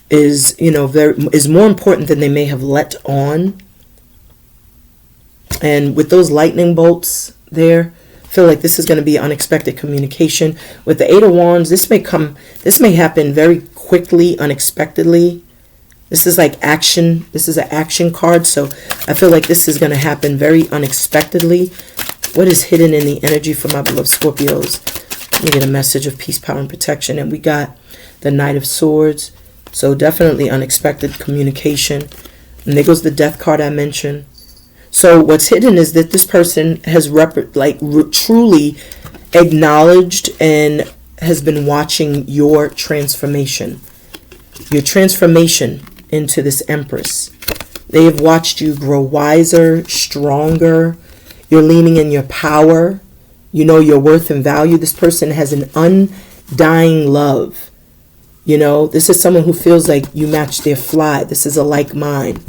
is, is more important than they may have let on. And with those lightning bolts there, I feel like this is going to be unexpected communication. With the 8 of Wands, this may happen very quickly, unexpectedly. This is like action. This is an action card. So I feel like this is going to happen very unexpectedly. What is hidden in the energy for my beloved Scorpios? We get a message of peace, power, and protection. And we got the Knight of Swords. So definitely unexpected communication. And there goes the Death card I mentioned. So what's hidden is that this person has truly acknowledged and has been watching your transformation. Your transformation into this Empress. They have watched you grow wiser, stronger. You're leaning in your power. You know your worth and value. This person has an undying love. This is someone who feels like you match their fly. This is a like mind.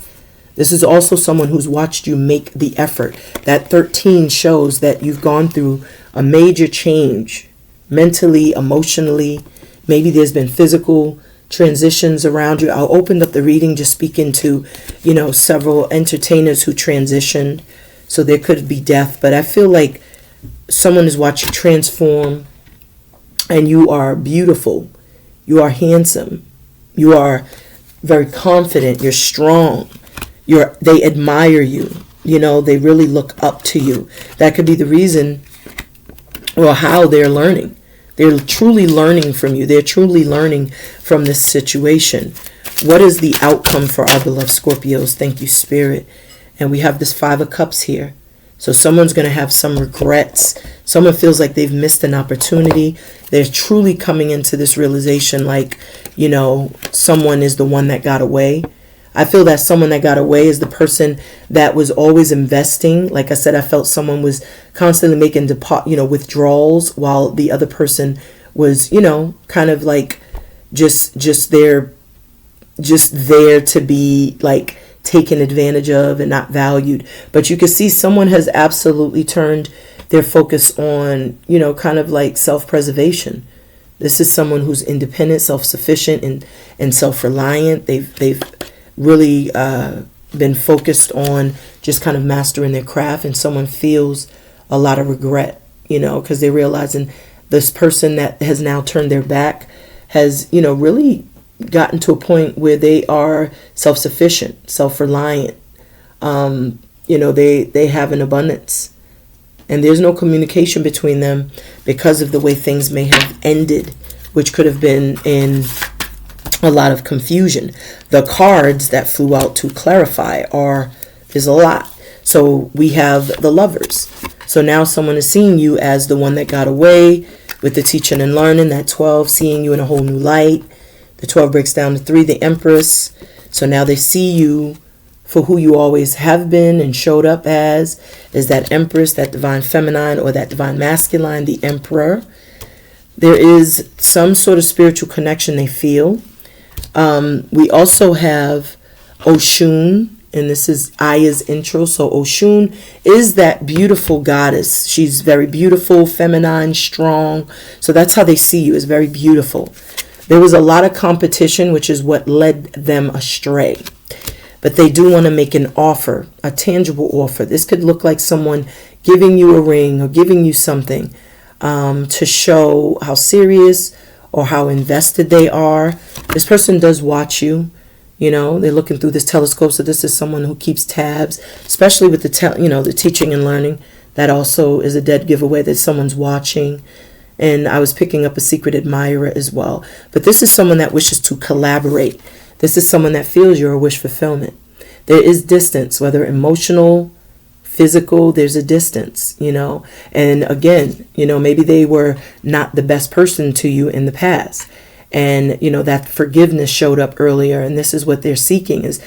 This is also someone who's watched you make the effort. That 13 shows that you've gone through a major change mentally, emotionally. Maybe there's been physical transitions around you. I opened up the reading just speaking to, several entertainers who transitioned. So there could be death. But I feel like someone has watched you transform. And you are beautiful. You are handsome. You are very confident. You're strong. They admire you. They really look up to you. That could be the reason or how they're learning. They're truly learning from you. They're truly learning from this situation. What is the outcome for our beloved Scorpios? Thank you, Spirit. And we have this 5 of Cups here. So someone's going to have some regrets. Someone feels like they've missed an opportunity. They're truly coming into this realization like, someone is the one that got away. I feel that someone that got away is the person that was always investing. Like I said, I felt someone was constantly making withdrawals while the other person was, kind of like just there to be like taken advantage of and not valued. But you can see someone has absolutely turned their focus on, kind of like self-preservation. This is someone who's independent, self-sufficient, and self-reliant. They've really been focused on just kind of mastering their craft, and someone feels a lot of regret, because they're realizing this person that has now turned their back has, really gotten to a point where they are self-sufficient, self-reliant, They have an abundance. And there's no communication between them because of the way things may have ended, which could have been in a lot of confusion. The cards that flew out to clarify there's a lot. So we have the Lovers. So now someone is seeing you as the one that got away with the teaching and learning, that 12, seeing you in a whole new light. The 12 breaks down to 3, the Empress. So now they see you for who you always have been and showed up as, is that Empress, that divine feminine, or that divine masculine, the Emperor. There is some sort of spiritual connection they feel. We also have Oshun, and this is Aya's intro. So Oshun is that beautiful goddess. She's very beautiful, feminine, strong. So that's how they see you, is very beautiful. There was a lot of competition, which is what led them astray. But they do want to make an offer, a tangible offer. This could look like someone giving you a ring or giving you something to show how serious or how invested they are. This person does watch you. They're looking through this telescope. So this is someone who keeps tabs, especially with the teaching and learning. That also is a dead giveaway that someone's watching. And I was picking up a secret admirer as well. But this is someone that wishes to collaborate. This is someone that feels your wish fulfillment. There is distance, whether emotional, physical, there's a distance, And again, maybe they were not the best person to you in the past. And, that forgiveness showed up earlier. And this is what they're seeking is,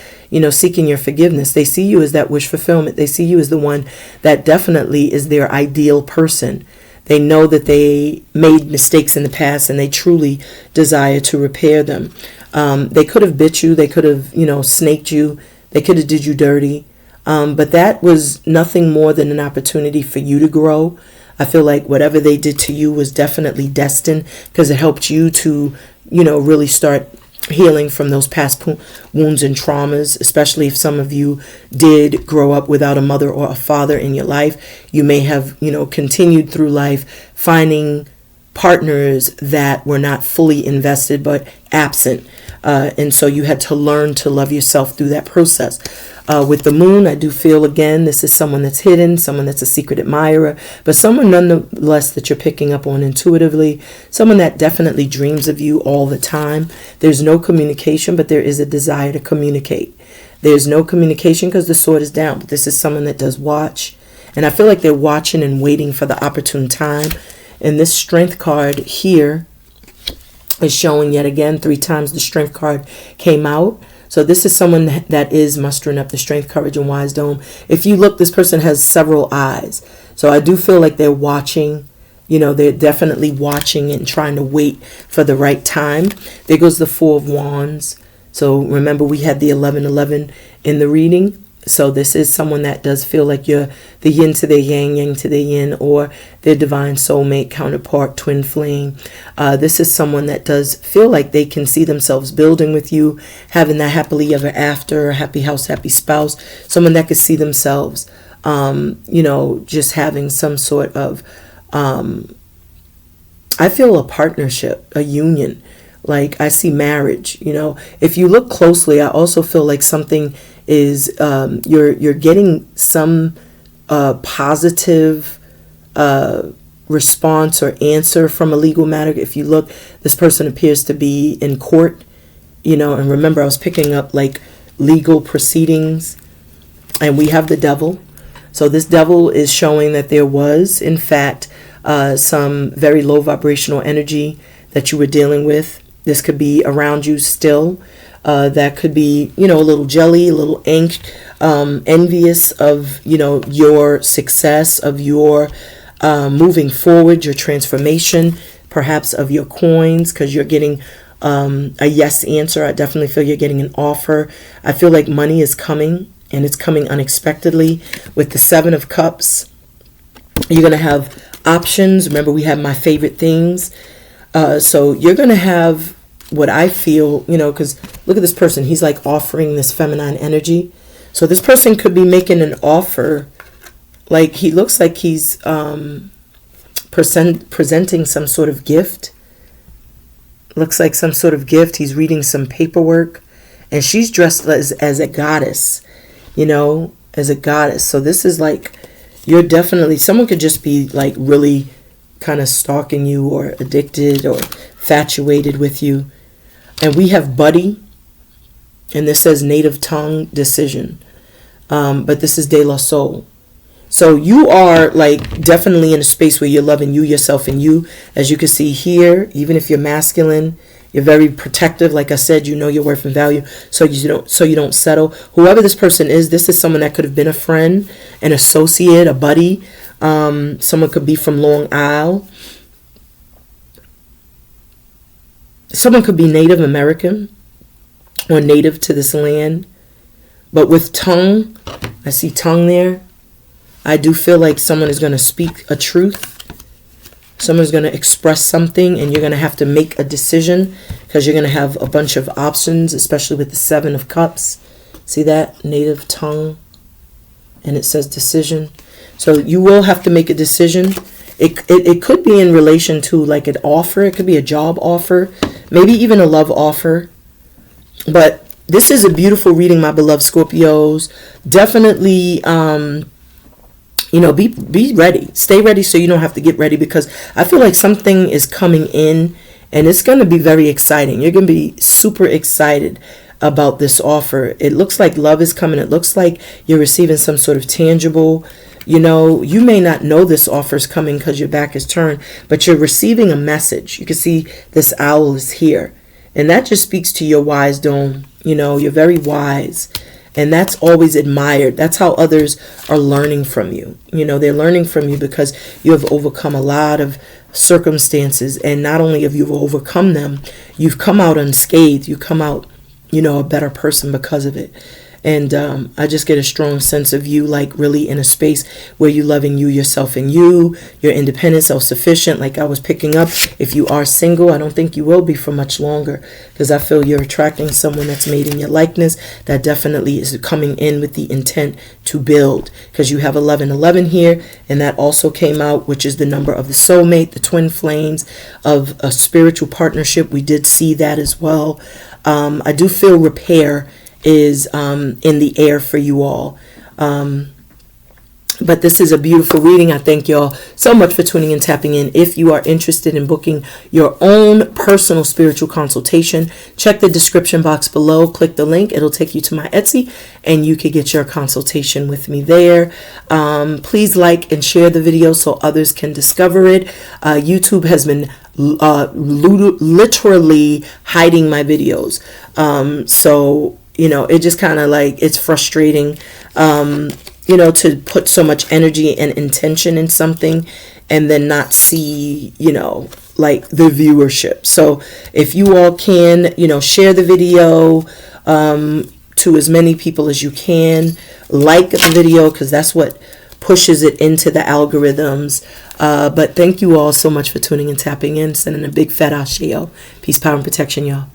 seeking your forgiveness. They see you as that wish fulfillment. They see you as the one that definitely is their ideal person. They know that they made mistakes in the past and they truly desire to repair them. They could have bit you. They could have, snaked you. They could have did you dirty. But that was nothing more than an opportunity for you to grow. I feel like whatever they did to you was definitely destined because it helped you to, really start healing from those past wounds and traumas, especially if some of you did grow up without a mother or a father in your life. You may have, continued through life finding partners that were not fully invested but absent. And so you had to learn to love yourself through that process. With the moon, I do feel, again, this is someone that's hidden, someone that's a secret admirer, but someone nonetheless that you're picking up on intuitively, someone that definitely dreams of you all the time. There's no communication, but there is a desire to communicate. There's no communication because the sword is down, but this is someone that does watch. And I feel like they're watching and waiting for the opportune time. And this Strength card here is showing yet again 3 times the Strength card came out. So this is someone that is mustering up the strength, courage, and wisdom. If you look, this person has several eyes. So I do feel like they're watching. They're definitely watching and trying to wait for the right time. There goes the 4 of Wands. So remember, we had the 1111 in the reading. So this is someone that does feel like you're the yin to their yang, yang to their yin, or their divine soulmate, counterpart, twin flame. This is someone that does feel like they can see themselves building with you, having that happily ever after, happy house, happy spouse. Someone that could see themselves, just having some sort of, I feel a partnership, a union. Like I see marriage, If you look closely, I also feel like something is you're getting some positive response or answer from a legal matter. If you look, this person appears to be in court, and remember I was picking up like legal proceedings, and we have the devil. So this devil is showing that there was, in fact, some very low vibrational energy that you were dealing with. This could be around you still. That could be, a little jelly, a little ink, envious of, your success, of your moving forward, your transformation, perhaps of your coins, because you're getting a yes answer. I definitely feel you're getting an offer. I feel like money is coming, and it's coming unexpectedly. With the 7 of Cups, you're going to have options. Remember, we have my favorite things. So you're going to have what I feel, because look at this person. He's like offering this feminine energy. So this person could be making an offer. Like he looks like he's presenting some sort of gift. Looks like some sort of gift. He's reading some paperwork. And she's dressed as a goddess, as a goddess. So this is like, you're definitely, someone could just be like really kind of stalking you or addicted or infatuated with you. And we have buddy, and this says native tongue decision. But this is de la soul. So you are like definitely in a space where you're loving you, yourself, and you. As you can see here, even if you're masculine, you're very protective. Like I said, you know your worth and value, so you don't settle. Whoever this person is, this is someone that could have been a friend, an associate, a buddy. Someone could be from Long Isle. Someone could be Native American or native to this land. But with tongue, I see tongue there. I do feel like someone is going to speak a truth. Someone's going to express something, and you're going to have to make a decision because you're going to have a bunch of options, especially with the 7 of Cups. See that? Native tongue. And it says decision. So you will have to make a decision. It could be in relation to like an offer. It could be a job offer. Maybe even a love offer. But this is a beautiful reading, my beloved Scorpios. Definitely, be ready. Stay ready so you don't have to get ready, because I feel like something is coming in and it's going to be very exciting. You're going to be super excited about this offer. It looks like love is coming. It looks like you're receiving some sort of tangible, you may not know this offer is coming because your back is turned, but you're receiving a message. You can see this owl is here. And that just speaks to your wise dome. You're very wise. And that's always admired. That's how others are learning from you. They're learning from you because you have overcome a lot of circumstances. And not only have you overcome them, you've come out unscathed. You come out, a better person because of it. And I just get a strong sense of you, like really in a space where you're loving you, yourself, and you're independent, self-sufficient. Like I was picking up, if you are single, I don't think you will be for much longer, because I feel you're attracting someone that's made in your likeness, that definitely is coming in with the intent to build, because you have 1111 here, and that also came out, which is the number of the soulmate, the twin flames of a spiritual partnership. We did see that as well. I do feel repair is in the air for you all. But this is a beautiful reading. I thank y'all so much for tuning and tapping in. If you are interested in booking your own personal spiritual consultation, check the description box below. Click the link. It'll take you to my Etsy, and you can get your consultation with me there. Please like and share the video so others can discover it. YouTube has been literally hiding my videos. So it just kind of like, it's frustrating, to put so much energy and intention in something and then not see, like the viewership. So if you all can, share the video to as many people as you can, like the video, because that's what pushes it into the algorithms. But thank you all so much for tuning and tapping in. Sending a big fat asheo. Peace, power, and protection, y'all.